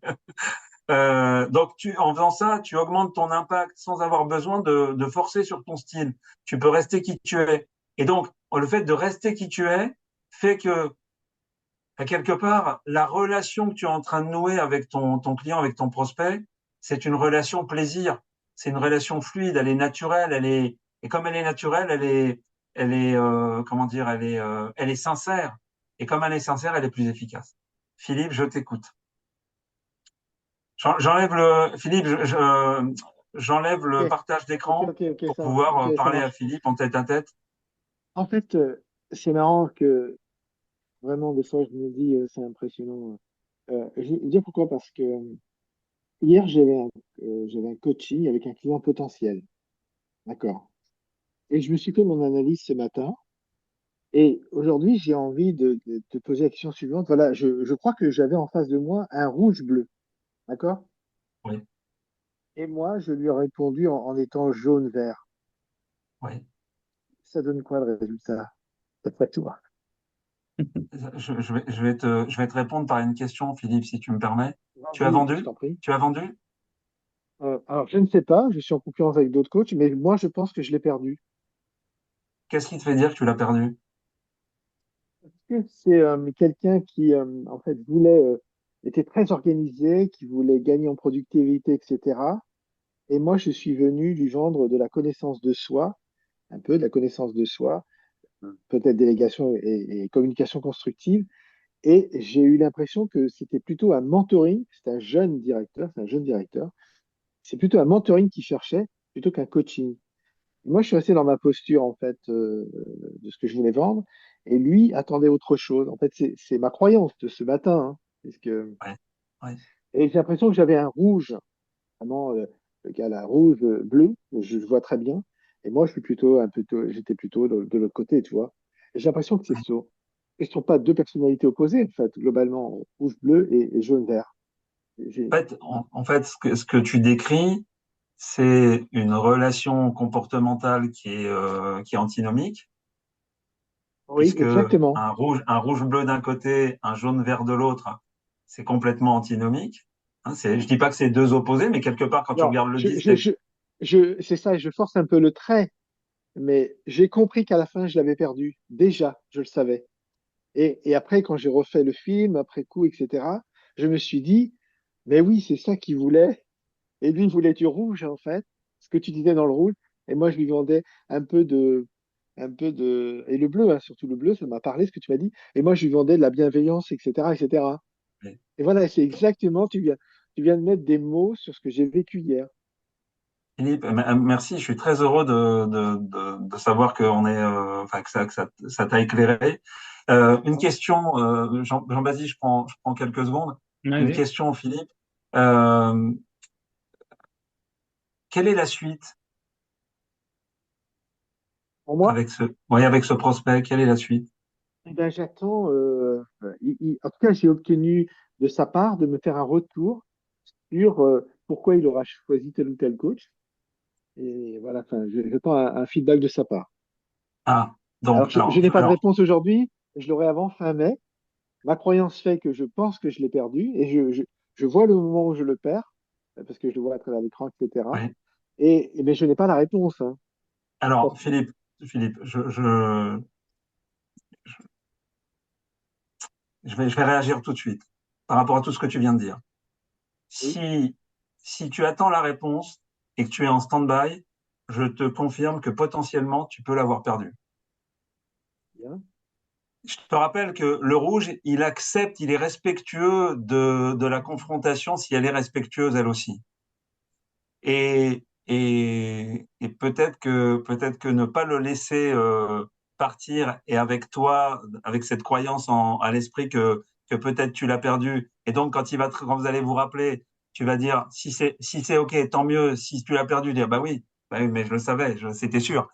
Donc, en faisant ça, tu augmentes ton impact sans avoir besoin de forcer sur ton style. Tu peux rester qui tu es. Et donc, le fait de rester qui tu es fait que, à quelque part, la relation que tu es en train de nouer avec ton client, avec ton prospect, c'est une relation plaisir. C'est une relation fluide, elle est naturelle, et comme elle est naturelle, comment dire, elle est sincère. Et comme elle est sincère, elle est plus efficace. Philippe, je t'écoute. Philippe, j'enlève le Ok, partage ok, d'écran ok, ok, pour ça, pouvoir ok, ça parler à marche. Philippe en tête à tête. En fait, c'est marrant que vraiment, des fois, je me dis, c'est impressionnant. Je vais dire pourquoi, parce que hier, j'avais un coaching avec un client potentiel. D'accord. Et je me suis fait mon analyse ce matin. Et aujourd'hui, j'ai envie de te poser la question suivante. Voilà, je crois que j'avais en face de moi un rouge-bleu. D'accord? Oui, Et moi, je lui ai répondu en étant jaune-vert. oui. Ça donne quoi le résultat? D'après toi? Je vais te répondre par une question, Philippe, si tu me permets. Tu as Vas-y, je vendu? t'en prie. Tu as vendu? Alors, je ne sais pas, je suis en concurrence avec d'autres coachs, mais moi, je pense que je l'ai perdu. Qu'est-ce qui te fait dire que tu l'as perdu? C'est quelqu'un qui, en fait, était très organisé, qui voulait gagner en productivité, etc. Et moi, je suis venu lui vendre de la connaissance de soi, un peu de la connaissance de soi, peut-être délégation et communication constructive. Et j'ai eu l'impression que c'était plutôt un mentoring, c'est un jeune directeur, c'est plutôt un mentoring qu'il cherchait plutôt qu'un coaching. Moi, je suis resté dans ma posture, en fait, de ce que je voulais vendre. Et lui attendait autre chose. En fait, c'est ma croyance de ce matin, hein, puisque... Ouais, ouais. Et j'ai l'impression que j'avais un rouge, vraiment, le gars là, rouge, bleu, je le vois très bien. Et moi, je suis plutôt j'étais plutôt de l'autre côté, tu vois. Et j'ai l'impression que ce sont pas deux personnalités opposées, en fait, globalement, rouge-bleu et jaune-vert. En fait, ce que tu décris, c'est une relation comportementale qui est antinomique, Oui, puisque exactement. un rouge-bleu d'un côté, un jaune-vert de l'autre, c'est complètement antinomique. Hein, je dis pas que c'est deux opposés, mais quelque part, quand tu Alors, regardes le disque, c'est ça, je force un peu le trait. Mais j'ai compris qu'à la fin, je l'avais perdu. Déjà, je le savais. Et après, quand j'ai refait le film, après coup, etc., je me suis dit, mais oui, c'est ça qu'il voulait. Et lui, il voulait du rouge, en fait, ce que tu disais dans le rouge. Et moi, je lui vendais et le bleu, hein, surtout le bleu, ça m'a parlé, ce que tu m'as dit. Et moi, je lui vendais de la bienveillance, etc., etc. Et voilà, c'est exactement, tu viens de mettre des mots sur ce que j'ai vécu hier. Philippe, merci. Je suis très heureux de savoir qu'on est, enfin ça t'a éclairé. Une Hein. question, Jean-Baptiste, je prends quelques secondes. Une Allez. question, Philippe. Euh, Quelle est la suite Pour moi, avec ce prospect? Quelle est la suite? eh ben, j'attends. En tout cas, j'ai obtenu de sa part de me faire un retour sur pourquoi il aura choisi tel ou tel coach. Et voilà, enfin, j'attends un feedback de sa part. Ah, Alors, donc, je n'ai pas de réponse aujourd'hui, je l'aurai avant fin mai. Ma croyance fait que je pense que je l'ai perdu et je vois le moment où je le perds, parce que je le vois à travers l'écran, etc. oui. Mais je n'ai pas la réponse, hein. Ça, Alors, Philippe, je vais réagir tout de suite par rapport à tout ce que tu viens de dire. oui, Si tu attends la réponse et que tu es en stand-by, je te confirme que potentiellement, tu peux l'avoir perdu. bien. Je te rappelle que le rouge, il accepte, il est respectueux de la confrontation si elle est respectueuse elle aussi. Et peut-être que ne pas le laisser partir et avec toi, avec cette croyance à l'esprit que peut-être tu l'as perdu. Et donc quand vous allez vous rappeler, tu vas dire si c'est ok, tant mieux. Si tu l'as perdu, dire bah oui, mais je le savais, c'était sûr.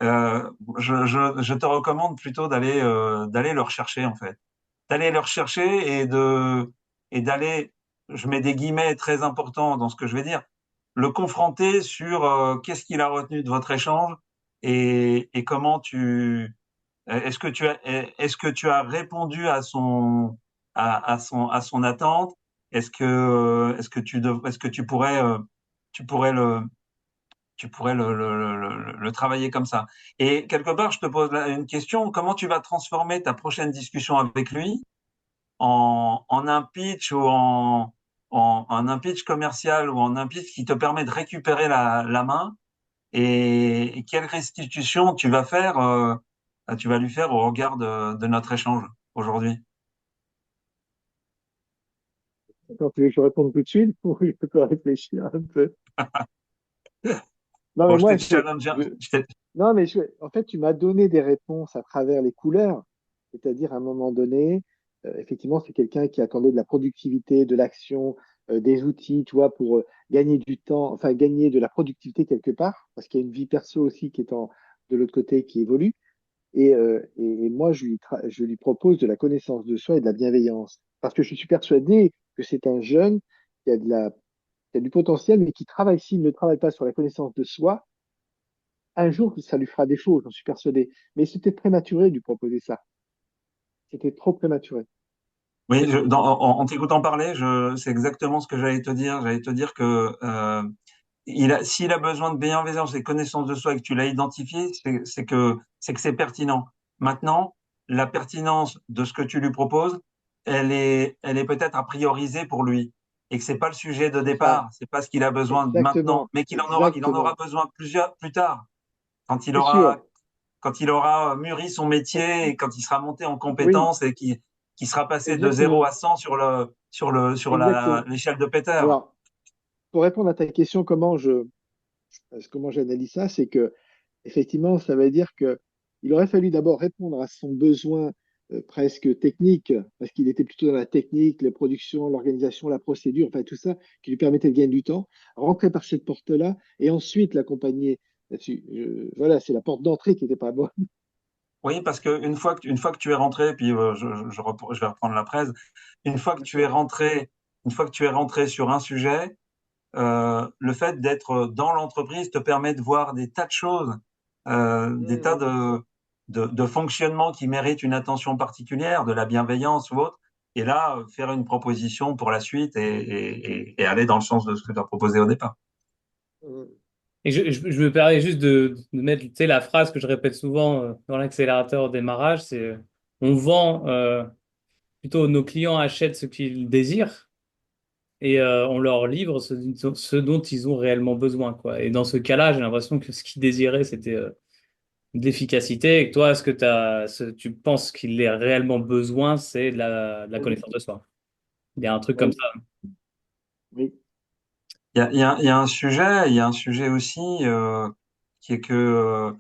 Je te recommande plutôt d'aller le rechercher en fait, d'aller le rechercher et d'aller, je mets des guillemets très importants dans ce que je vais dire, le confronter sur qu'est-ce qu'il a retenu de votre échange et comment est-ce que tu as répondu à son attente? Est-ce que tu pourrais tu pourrais le travailler comme ça. Et quelque part, je te pose une question, comment tu vas transformer ta prochaine discussion avec lui en un pitch ou en un pitch commercial ou en un pitch qui te permet de récupérer la main et quelle restitution tu vas lui faire au regard de notre échange aujourd'hui? Quand tu veux que je réponde tout de suite, ou je peux réfléchir un peu. Non, mais Bon, je moi, t'ai challengé, non, mais en fait, tu m'as donné des réponses à travers les couleurs. C'est-à-dire, à un moment donné, effectivement, c'est quelqu'un qui attendait de la productivité, de l'action, des outils, tu vois, pour gagner du temps, enfin, gagner de la productivité quelque part, parce qu'il y a une vie perso aussi qui est de l'autre côté, qui évolue. Et moi, je lui propose de la connaissance de soi et de la bienveillance. Parce que je suis persuadé que c'est un jeune qui a qui a du potentiel, mais qui travaille, s'il ne travaille pas sur la connaissance de soi, un jour, ça lui fera défaut, j'en suis persuadé. Mais c'était prématuré de lui proposer ça. C'était trop prématuré. oui, en t'écoutant parler, c'est exactement ce que j'allais te dire. J'allais te dire que s'il a besoin de bienveillance et connaissance de soi et que tu l'as identifié, c'est que c'est pertinent. Maintenant, la pertinence de ce que tu lui proposes, elle est peut-être à prioriser pour lui et que c'est pas le sujet de C'est ça. départ, c'est pas ce qu'il a besoin maintenant, Exactement. mais qu'il en aura Exactement. besoin plus tard, quand il C'est aura sûr. quand il aura mûri son métier et quand il sera monté en Oui, compétences et qui sera passé de 0 exactement. à 100 sur Exactement. l'échelle de Peter. Alors, pour répondre à ta question, comment j'analyse ça, c'est que effectivement, ça veut dire que il aurait fallu d'abord répondre à son besoin presque technique, parce qu'il était plutôt dans la technique, les productions, l'organisation, la procédure, enfin tout ça, qui lui permettait de gagner du temps, rentrer par cette porte-là, et ensuite l'accompagner là-dessus. Voilà, c'est la porte d'entrée qui n'était pas bonne. Oui, parce que une fois que tu es rentré, puis je vais reprendre la presse, une fois que tu es D'accord. rentré, une fois que tu es rentré sur un sujet, le fait d'être dans l'entreprise te permet de voir des tas de choses, des tas Mhm. de fonctionnements qui méritent une attention particulière, de la bienveillance ou autre. Et là, faire une proposition pour la suite et aller dans le sens de ce que tu as proposé au départ. Mhm. Et je me permets juste de mettre, tu sais, la phrase que je répète souvent dans l'accélérateur au démarrage, c'est on vend, plutôt nos clients achètent ce qu'ils désirent et on leur livre ce dont ils ont réellement besoin, quoi. Et dans ce cas-là, j'ai l'impression que ce qu'ils désiraient, c'était de l'efficacité. Et que toi, ce que tu penses qu'il ait réellement besoin, c'est de la Oui, connaissance de soi. Il y a un truc comme oui, ça. oui. Il y a un sujet aussi qui est que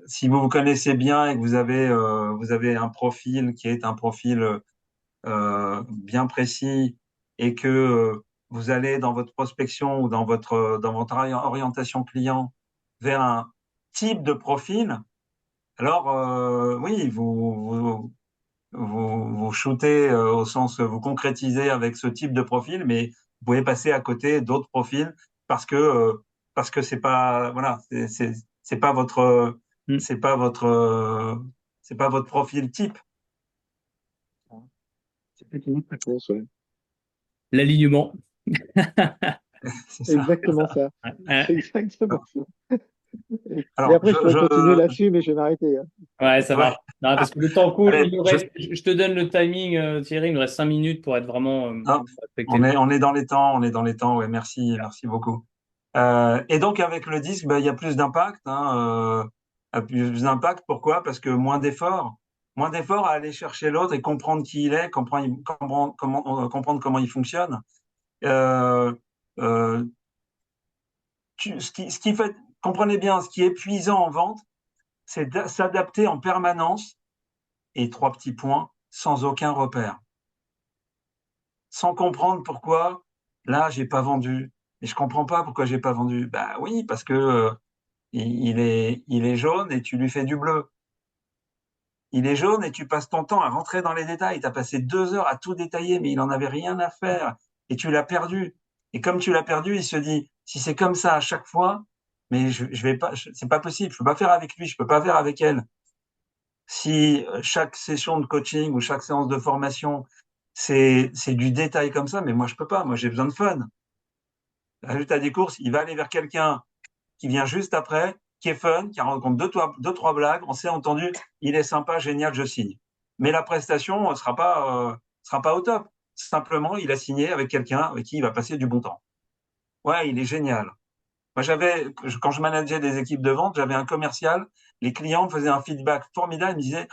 si vous vous connaissez bien et que vous avez un profil qui est un profil bien précis et que vous allez dans votre prospection ou dans votre orientation client vers un type de profil, alors oui, vous shootez au sens, vous concrétisez avec ce type de profil, mais vous pouvez passer à côté d'autres profils parce que euh, parce que c'est pas voilà, c'est pas votre Hmm. c'est pas votre euh, c'est pas votre profil type. C'est peut-être une autre réponse, ouais. L'alignement. C'est C'est ça. exactement ça. C'est Ouais, exactement ça. Mais Alors après, je pourrais continuer là-dessus, mais je vais m'arrêter, hein. ouais, ça ouais, marche. Non, parce que le temps court, allez, il nous reste, je te donne le timing, Thierry, il nous reste 5 minutes pour être vraiment hop, respecter on le est temps. on est dans les temps, on est dans les temps. Ouais, merci beaucoup. Et donc avec le disque, ben, il y a plus d'impact, hein, plus d'impact. Pourquoi? Parce que moins d'efforts à aller chercher l'autre et comprendre qui il est, comprendre comment il fonctionne. Euh, euh, ce qui fait, comprenez bien, ce qui est épuisant en vente, c'est de s'adapter en permanence. Et trois petits points, sans aucun repère, sans comprendre pourquoi là j'ai pas vendu. Et je comprends pas pourquoi j'ai pas vendu. Bah oui, parce que il est jaune et tu lui fais du bleu. Il est jaune et tu passes ton temps à rentrer dans les détails. Tu as passé 2 heures à tout détailler, mais il en avait rien à faire. Et tu l'as perdu. Et comme tu l'as perdu, il se dit, si c'est comme ça à chaque fois, mais je vais pas, c'est pas possible. Je peux pas faire avec lui, je peux pas faire avec elle. Si chaque session de coaching ou chaque séance de formation, c'est du détail comme ça, mais moi je peux pas. Moi j'ai besoin de fun. résultat des courses, il va aller vers quelqu'un qui vient juste après, qui est fun, qui rencontre deux, trois blagues, on s'est entendu, il est sympa, génial, je signe. Mais la prestation sera pas au top. Simplement, il a signé avec quelqu'un avec qui il va passer du bon temps. Ouais, il est génial. Moi, quand je manageais des équipes de vente, j'avais un commercial, les clients me faisaient un feedback formidable, ils me disaient,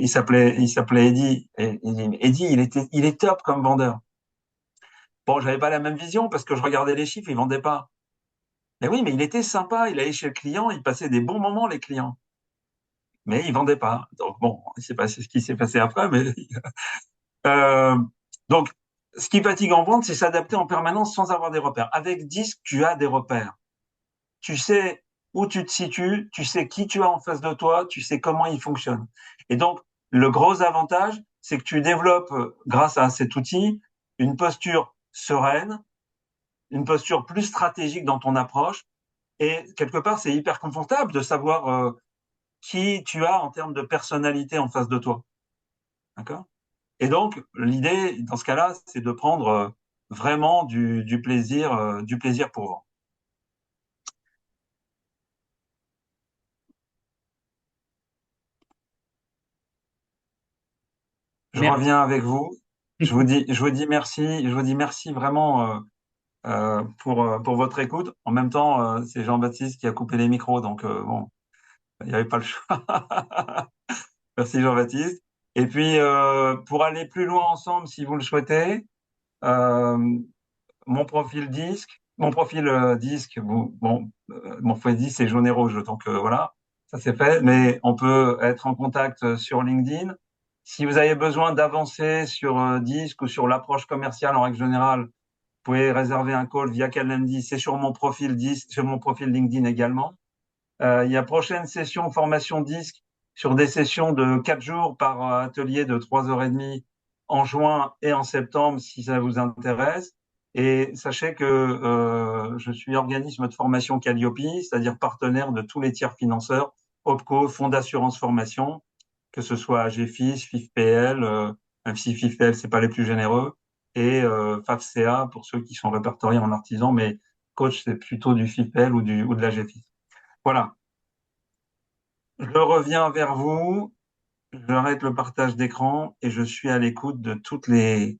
il s'appelait Eddie, et il dit, Eddie, il est top comme vendeur. Bon, j'avais pas la même vision parce que je regardais les chiffres, il vendait pas. Mais oui, mais il était sympa, il allait chez le client, il passait des bons moments, les clients. Mais il vendait pas. Donc bon, il s'est passé ce qui s'est passé après, mais euh, donc ce qui fatigue en vente, c'est s'adapter en permanence sans avoir des repères. Avec Disque, tu as des repères. Tu sais où tu te situes, tu sais qui tu as en face de toi, tu sais comment il fonctionne. Et donc, le gros avantage, c'est que tu développes, grâce à cet outil, une posture sereine, une posture plus stratégique dans ton approche. Et quelque part, c'est hyper confortable de savoir qui tu as en termes de personnalité en face de toi. D'accord? Et donc, l'idée, dans ce cas-là, c'est de prendre vraiment du plaisir pour vendre. Je Merci. reviens avec vous. Je vous dis merci. Je vous dis merci vraiment pour votre écoute. En même temps, c'est Jean-Baptiste qui a coupé les micros, donc bon, il n'y avait pas le choix. Merci Jean-Baptiste. Et puis, pour aller plus loin ensemble, si vous le souhaitez, euh, mon profil disque, mon profil disque c'est jaune et rouge, donc voilà, ça c'est fait. Mais on peut être en contact sur LinkedIn. Si vous avez besoin d'avancer sur disque ou sur l'approche commerciale en règle générale, vous pouvez réserver un call via Calendly. C'est sur mon profil disque, sur mon profil LinkedIn également. Il y a prochaine session formation disque sur des sessions de 4 jours par atelier de 3 heures et demie en juin et en septembre si ça vous intéresse. Et sachez que je suis organisme de formation Calliope, c'est-à-dire partenaire de tous les tiers financeurs, OPCO, Fonds d'assurance formation, que ce soit AGFIS, FIFPL, même si FIFPL, c'est pas les plus généreux, et FAFCA pour ceux qui sont répertoriés en artisan, mais coach, c'est plutôt du FIFPL ou de l'AGFIS. Voilà. Je reviens vers vous, j'arrête le partage d'écran et je suis à l'écoute de toutes les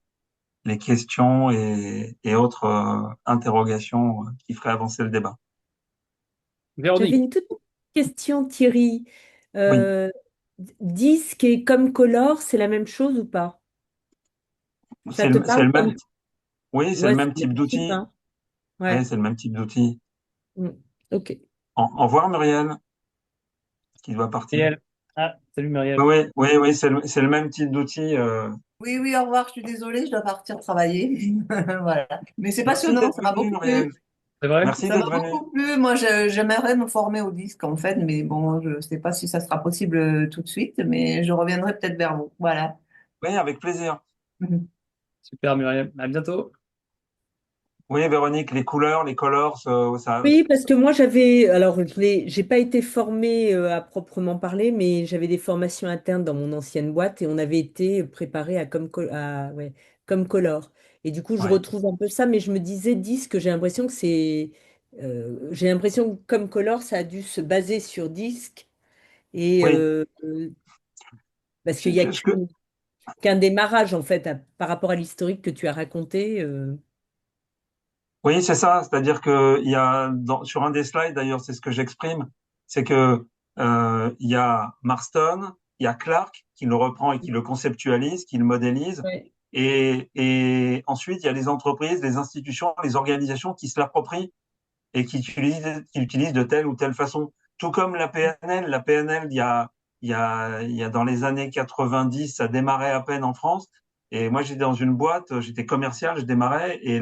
questions et autres interrogations qui feraient avancer le débat. J'avais Véronique. une toute petite question, Thierry. Oui, Euh, Disque et comme Color, c'est la même chose ou pas? Ça te c'est parle le même, comme... oui, c'est le Ouais, c'est même le même type type, d'outil. hein? Oui, Ouais. c'est le même type d'outil. Mm. Ok. Au revoir, Muriel, qui doit partir. Muriel. Ah, salut Muriel. Oui, oui, oui, c'est le même type d'outil. Oui, oui, au revoir, je suis désolée, je dois partir travailler. Voilà. Mais c'est Merci passionnant, d'être ça m'a venu, beaucoup Muriel. plu. C'est vrai? Merci Ça m'a d'être venu. beaucoup plu. Moi, j'aimerais me former au disque, en fait, mais bon, je ne sais pas si ça sera possible tout de suite, mais je reviendrai peut-être vers vous. Voilà. Oui, avec plaisir. Super Muriel. À bientôt. Oui, Véronique, les couleurs, les colors, Oui, parce que moi j'avais, alors j'ai pas été formée à proprement parler, mais j'avais des formations internes dans mon ancienne boîte et on avait été préparé à ouais, comme Color. Et du coup, je ouais. retrouve un peu ça, mais je me disais disque, j'ai l'impression que j'ai l'impression que comme Color, ça a dû se baser sur disque et Oui, parce qu'il ce y a que, ce que, qu'un démarrage en fait par rapport à l'historique que tu as raconté. Oui, c'est ça. C'est-à-dire que il y a sur un des slides d'ailleurs, c'est ce que j'exprime, c'est que il y a Marston, il y a Clark qui le reprend et qui le conceptualise, qui le modélise, Ouais, et ensuite il y a les entreprises, les institutions, les organisations qui se l'approprient et qui l'utilisent de telle ou telle façon. Tout comme la PNL, il y a dans les années 90, ça démarrait à peine en France. Et moi, j'étais dans une boîte, j'étais commercial, je démarrais, et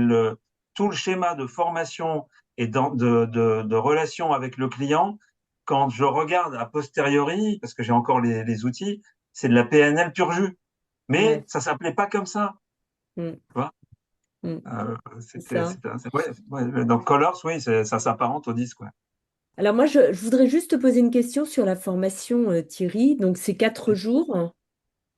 tout le schéma de formation et de relation avec le client, quand je regarde a posteriori, parce que j'ai encore les outils, c'est de la PNL pur jus. Mais ouais, ça s'appelait pas comme ça, mm, tu vois. mm, c'est C'était, ça. c'était, ouais, ouais, donc Colors, oui, ça s'apparente au disque, ouais. Alors moi, je voudrais juste te poser une question sur la formation, Thierry. Donc c'est 4 jours,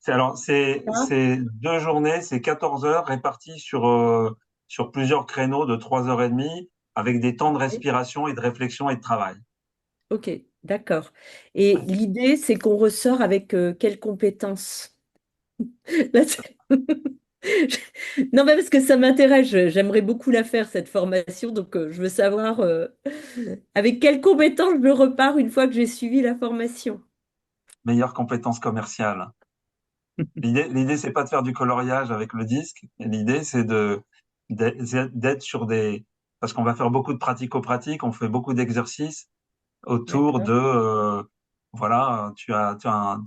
C'est alors hein. c'est 2 journées, c'est 14 heures réparties sur sur plusieurs créneaux de 3 heures et demie avec des temps de Oui. respiration et de réflexion et de travail. Ok, d'accord. Et l'idée, c'est qu'on ressort avec quelles compétences? Là, non, mais parce que ça m'intéresse, j'aimerais beaucoup la faire, cette formation, donc je veux savoir avec quelles compétences je repars une fois que j'ai suivi la formation. Meilleure compétence commerciale. L'idée, c'est pas de faire du coloriage avec le disque. L'idée, c'est d'être sur parce qu'on va faire beaucoup de pratico-pratique, on fait beaucoup d'exercices autour D'accord. de, voilà, t'as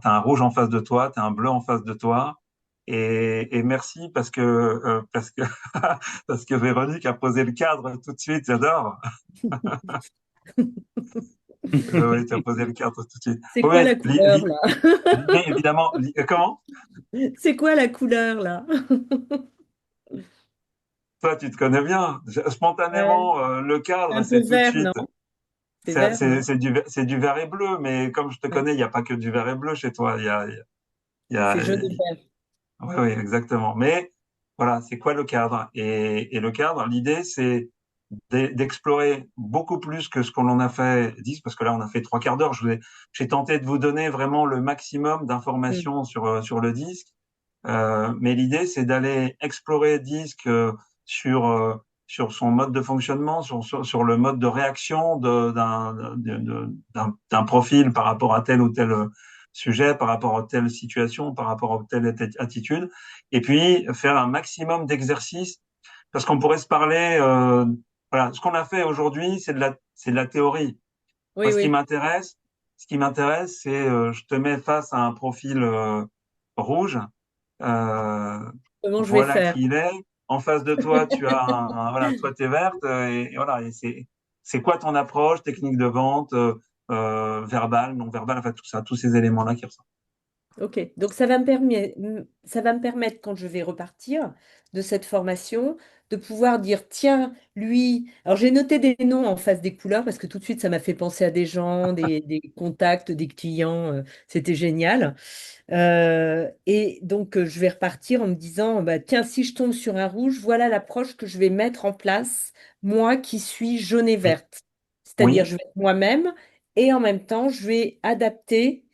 un rouge en face de toi, tu as un bleu en face de toi. Et merci parce que Véronique a posé le cadre tout de suite, j'adore. Oui, tu as posé le cadre tout de suite. C'est quoi Oui, la couleur là? l'idée, évidemment, comment? C'est quoi la couleur là? Toi, tu te connais bien. Ouais. Spontanément, le cadre, Un peu c'est tout de vert, non? suite. C'est vert, non? C'est du vert et bleu, mais comme je te Ouais. connais, il n'y a pas que du vert et bleu chez toi. Il y a, C'est jaune et vert. oui, oui, exactement. Mais voilà, c'est quoi le cadre? Et le cadre, l'idée, c'est d'explorer beaucoup plus que ce qu'on en a fait 10, parce que là, on a fait 3 quarts d'heure. J'ai tenté de vous donner vraiment le maximum Mm. d'informations sur le disque. Mais l'idée, c'est d'aller explorer le disque sur son mode de fonctionnement, sur le mode de réaction d'un profil par rapport à tel ou tel sujet, par rapport à telle situation, par rapport à telle attitude, et puis faire un maximum d'exercices, parce qu'on pourrait se parler. Voilà, ce qu'on a fait aujourd'hui, c'est de la théorie. Moi, Oui, oui. ce qui m'intéresse, c'est je te mets face à un profil rouge. Euh, Comment je vais voilà faire? qui il est. En face de toi, tu as voilà, toi t'es verte et voilà. Et c'est quoi ton approche, technique de vente, verbale, non verbale, enfin tout ça, tous ces éléments-là qui ressortent. Ok, donc ça va me permettre, quand je vais repartir de cette formation, de pouvoir dire, tiens, lui, alors j'ai noté des noms en face des couleurs parce que tout de suite, ça m'a fait penser à des gens, des contacts, des clients, c'était génial. Et donc, je vais repartir en me disant, bah, tiens, si je tombe sur un rouge, voilà l'approche que je vais mettre en place, moi qui suis jaune et Oui, verte. C'est-à-dire, oui, je vais être moi-même et en même temps, je vais adapter.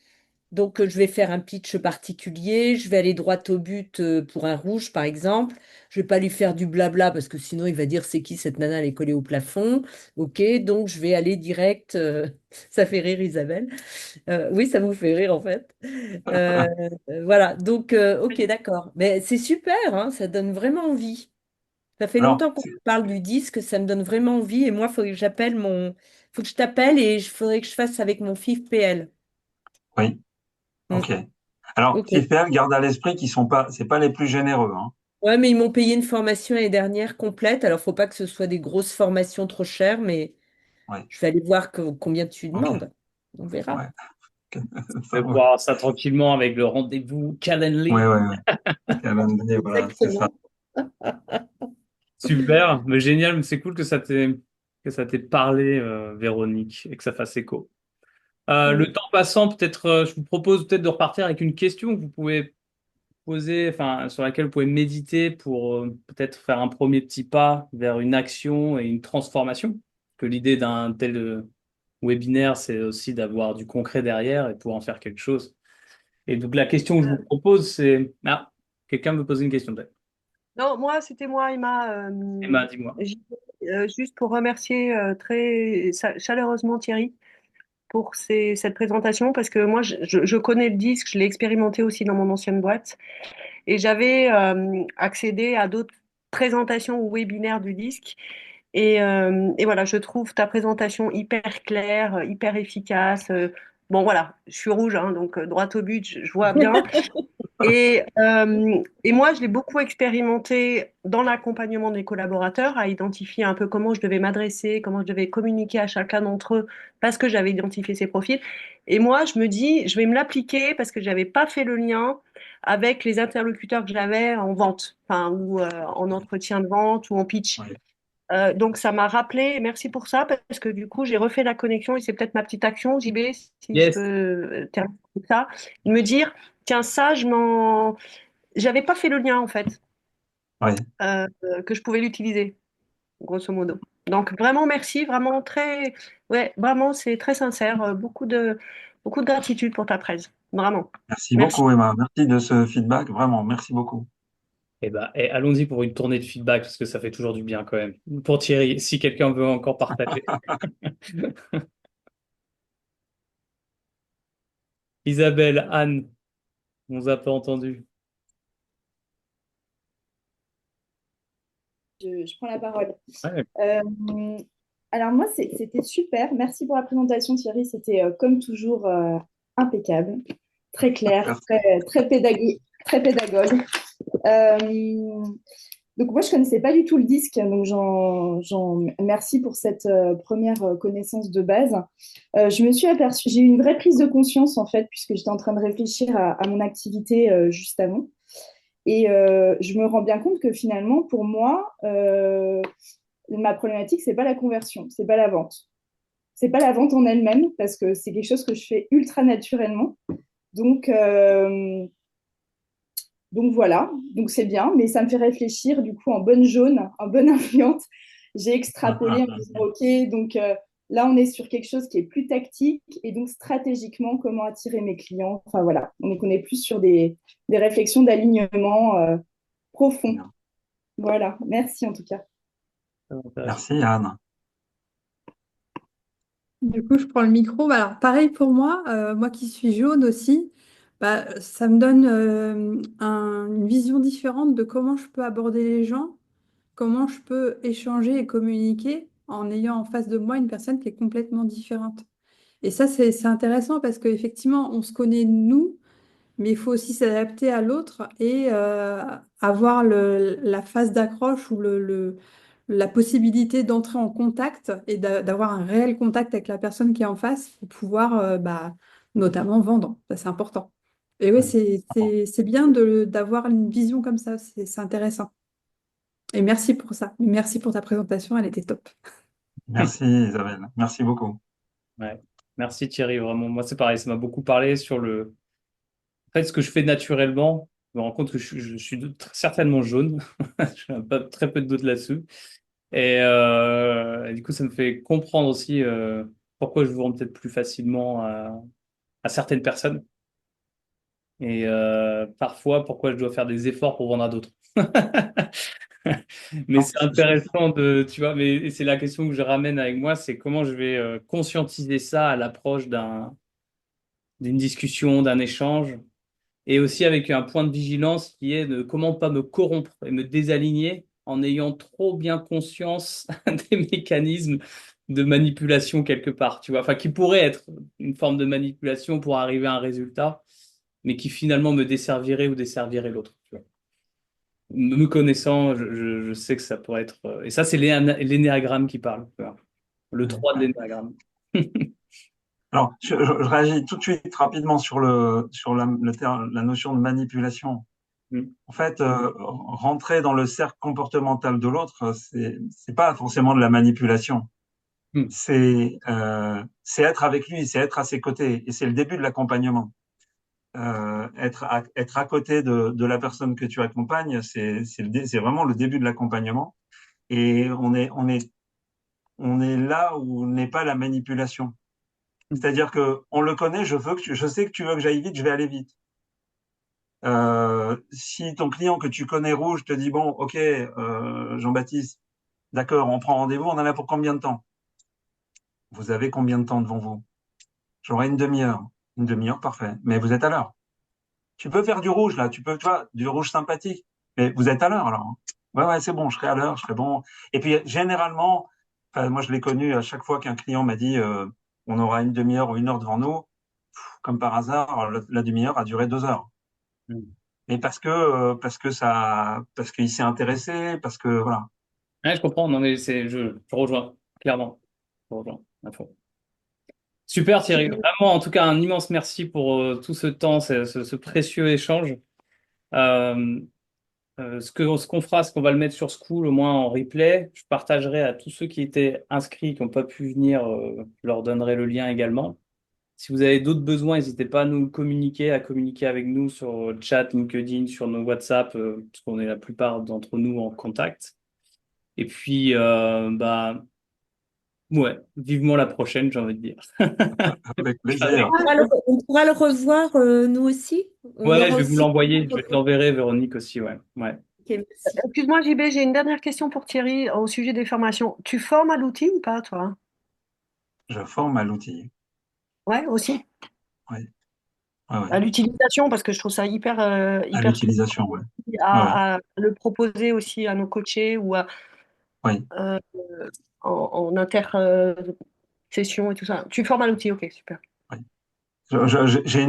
Donc, je vais faire un pitch particulier, je vais aller droit au but pour un rouge, par exemple. Je vais pas lui faire du blabla parce que sinon il va dire c'est qui cette nana, elle est collée au plafond. Ok, donc je vais aller direct. Ça fait rire Isabelle. Oui, ça vous fait rire en fait. Euh, voilà, donc ok, d'accord. Mais c'est super, hein, ça donne vraiment envie. Ça fait alors longtemps qu'on parle du disque, ça me donne vraiment envie. Et moi, il faut que faut que je t'appelle et il faudrait que je fasse avec mon FIF PL. oui, Hmm. ok. Alors, Ok. FIFPL, garde à l'esprit qu'ils sont pas, c'est pas les plus généreux, hein. Ouais, mais ils m'ont payé une formation l'année dernière complète. Alors, faut pas que ce soit des grosses formations trop chères, mais Ouais, je vais aller voir combien tu ok, demandes. On verra. ouais. Je vais Ouais, voir ça tranquillement avec le rendez-vous ouais, Calendly. ouais. Calendrier, voilà, c'est ça. Exactement. Super, mais génial, mais c'est cool que ça t'ait parlé, Véronique, et que ça fasse écho. Le Mm. temps passant, peut-être, je vous propose peut-être de repartir avec une question que vous pouvez poser, enfin, sur laquelle vous pouvez méditer pour peut-être faire un premier petit pas vers une action et une transformation. Que l'idée d'un tel webinaire, c'est aussi d'avoir du concret derrière et pour en faire quelque chose. Et donc la question que je vous propose, c'est... Ah, quelqu'un veut poser une question peut-être. Non, moi, c'était moi, Emma. Emma, dis-moi. Juste pour remercier chaleureusement Thierry pour cette présentation, parce que moi, je connais le disque, je l'ai expérimenté aussi dans mon ancienne boîte, et j'avais accédé à d'autres présentations ou webinaires du disque. Et voilà, je trouve ta présentation hyper claire, hyper efficace. Bon, voilà, je suis rouge, hein, donc droit au but, je vois bien. Et moi, je l'ai beaucoup expérimenté dans l'accompagnement des collaborateurs, à identifier un peu comment je devais m'adresser, comment je devais communiquer à chacun d'entre eux, parce que j'avais identifié ces profils. Et moi, je me dis, je vais me l'appliquer parce que j'avais pas fait le lien avec les interlocuteurs que j'avais en vente, enfin, ou en entretien de vente ou en pitch. Ouais. Donc, ça m'a rappelé, merci pour ça, parce que du coup, j'ai refait la connexion et c'est peut-être ma petite action, JB, si je peux Yes. terminer avec ça, de me dire, tiens, j'avais pas fait le lien en fait. Oui, que je pouvais l'utiliser, grosso modo. Donc vraiment merci, vraiment très, ouais, vraiment c'est très sincère. Beaucoup de gratitude pour ta presse, vraiment. merci Merci. beaucoup, Emma. Merci de ce feedback. Vraiment, merci beaucoup. Et allons-y pour une tournée de feedback, parce que ça fait toujours du bien quand même. Pour Thierry, si quelqu'un veut encore partager. Isabelle, Anne, on vous a pas entendu. Je prends la parole. Ouais, Euh, alors moi, c'était super. Merci pour la présentation, Thierry. C'était comme toujours impeccable, très clair, Merci. très pédagogue. Euh, donc moi, je connaissais pas du tout le disque, donc merci pour cette première connaissance de base. Je me suis aperçue, j'ai eu une vraie prise de conscience en fait, puisque j'étais en train de réfléchir à mon activité juste avant. Et je me rends bien compte que finalement, pour moi, ma problématique, c'est pas la conversion, c'est pas la vente. C'est pas la vente en elle-même, parce que c'est quelque chose que je fais ultra naturellement. Donc, euh, donc voilà, donc c'est bien, mais ça me fait réfléchir du coup en bonne jaune, en bonne influente. J'ai extrapolé en me disant, ok, donc là on est sur quelque chose qui est plus tactique et donc stratégiquement comment attirer mes clients. Enfin voilà, on est plus sur des réflexions d'alignement profond. Voilà, merci en tout cas. ça m'intéresse. Merci, Anne. Du coup, je prends le micro. Bah, alors, pareil pour moi, moi qui suis jaune aussi, bah, ça me donne une vision différente de comment je peux aborder les gens, comment je peux échanger et communiquer en ayant en face de moi une personne qui est complètement différente. Et ça, c'est intéressant parce qu'effectivement, on se connaît nous, mais il faut aussi s'adapter à l'autre et avoir la phase d'accroche ou la possibilité d'entrer en contact et d'avoir un réel contact avec la personne qui est en face pour pouvoir bah, notamment vendre. Ça, c'est important. Et oui, c'est bien d'avoir une vision comme ça, c'est intéressant. Et merci pour ça. Merci pour ta présentation, elle était top. Merci, Isabelle. Merci beaucoup. Ouais. Merci Thierry, vraiment. Moi, c'est pareil, ça m'a beaucoup parlé sur En fait, ce que je fais naturellement. Je me rends compte que je suis certainement jaune. Je n'ai pas très peu de doute là-dessus. Et du coup, ça me fait comprendre aussi pourquoi je vous rends peut-être plus facilement à certaines personnes. Et parfois, pourquoi je dois faire des efforts pour vendre à d'autres. Mais Non, c'est intéressant de, tu vois, mais c'est la question que je ramène avec moi, c'est comment je vais conscientiser ça à l'approche d'une discussion, d'un échange, et aussi avec un point de vigilance qui est de comment pas me corrompre et me désaligner en ayant trop bien conscience des mécanismes de manipulation quelque part, tu vois, enfin qui pourrait être une forme de manipulation pour arriver à un résultat, mais qui finalement me desservirait ou desservirait l'autre. Tu vois. Me connaissant, je sais que ça pourrait être. Et ça, c'est l'énéagramme qui parle. Tu vois. Le 3 de l'énéagramme. Alors, je réagis tout de suite rapidement sur la notion de manipulation. Mm. En fait, rentrer dans le cercle comportemental de l'autre, c'est pas forcément de la manipulation. Mm. C'est être avec lui, c'est être à ses côtés, et c'est le début de l'accompagnement. Être à côté de la personne que tu accompagnes, c'est vraiment le début de l'accompagnement. Et on est là où n'est pas la manipulation. C'est-à-dire que on le connaît, je sais que tu veux que j'aille vite, je vais aller vite. Si ton client que tu connais rouge te dit bon, ok, Jean-Baptiste, d'accord, on prend rendez-vous, on en a pour combien de temps? Vous avez combien de temps devant vous? J'aurai une demi-heure. Une demi-heure, parfait. Mais vous êtes à l'heure. Tu peux faire du rouge là, tu vois, du rouge sympathique. Mais vous êtes à l'heure alors. Hein. Ouais, ouais, c'est bon, je serai à l'heure, je serai bon. Et puis généralement, enfin, moi je l'ai connu à chaque fois qu'un client m'a dit on aura une demi-heure ou une heure devant nous. Comme par hasard, la demi-heure a duré 2 heures. Mm. Mais parce qu'il s'est intéressé, parce que voilà. Ouais, je comprends. Non, mais je rejoins, clairement. Je rejoins, à fond. Super Thierry, vraiment en tout cas un immense merci pour tout ce temps, ce précieux échange. Euh, ce qu'on fera, c'est qu'on va le mettre sur School, au moins en replay. Je partagerai à tous ceux qui étaient inscrits, qui n'ont pas pu venir, je leur donnerai le lien également. Si vous avez d'autres besoins, n'hésitez pas à nous le communiquer, à communiquer avec nous sur le chat, LinkedIn, sur nos WhatsApp, parce qu'on est la plupart d'entre nous en contact. Et puis, ouais, vivement la prochaine, j'ai envie de dire. Avec plaisir. On pourra le revoir, nous aussi. On Ouais, aura je vais vous aussi. l'envoyer, je te l'enverrai, Véronique aussi, ouais. Ouais. Ok, merci. Excuse-moi, JB, j'ai une dernière question pour Thierry au sujet des formations. Tu formes à l'outil ou pas, toi? Je forme à l'outil. Ouais, aussi. Oui, ouais, ouais. À l'utilisation, parce que je trouve ça hyper, À hyper l'utilisation, ouais. à le proposer aussi à nos coachés ou Oui. en inter session et tout ça. Tu formes à l'outil, ok, super. Oui. J'ai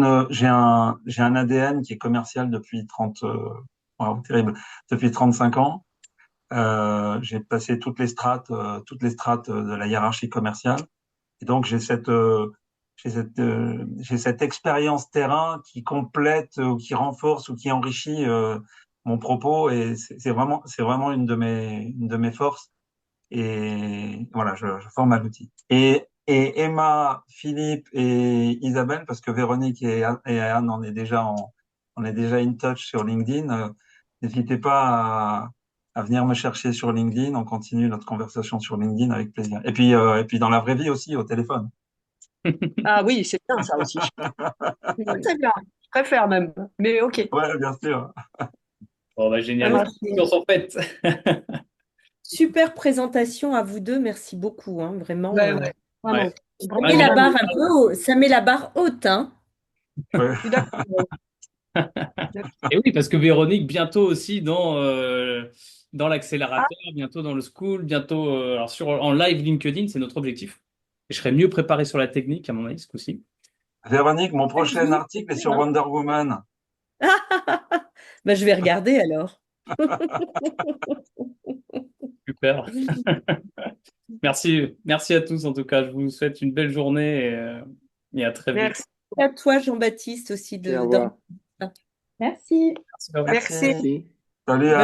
un ADN qui est commercial depuis 30, wow, terrible, depuis 35 ans. J'ai passé toutes les strates de la hiérarchie commerciale. Et donc, j'ai cette expérience terrain qui complète ou qui renforce ou qui enrichit mon propos. Et c'est vraiment une de mes forces. Et voilà, je forme à l'outil. Et Emma, Philippe et Isabelle, parce que Véronique et Anne, on est déjà in touch sur LinkedIn. N'hésitez pas à venir me chercher sur LinkedIn. On continue notre conversation sur LinkedIn avec plaisir. Et puis dans la vraie vie aussi, au téléphone. Ah oui, c'est bien ça aussi. Très bien. Je préfère même. Mais ok. Ouais, bien sûr. Bon, bah, Ça génial. marche. On s'en fait. Super présentation à vous deux, merci beaucoup, hein, vraiment. Ouais, ouais. Vraiment. Ouais. Ça Vraiment met la Ouais, barre bravo. un peu, ça met la barre haute, hein. Ouais. Je suis d'accord. et oui, parce que Véronique, bientôt aussi dans Ah, l'accélérateur, bientôt dans le school, bientôt alors en live LinkedIn, c'est notre objectif. Et je serai mieux préparé sur la technique, à mon avis, ce coup-ci. Véronique, mon prochain Vous, article est sur hein. Wonder Woman. Bah, je vais regarder alors. Super. Merci à tous en tout cas. Je vous souhaite une belle journée et à très vite. merci. À toi, Jean-Baptiste, aussi Ok, au d'en. revoir. Merci. Merci. Merci. Merci. Merci. Salut.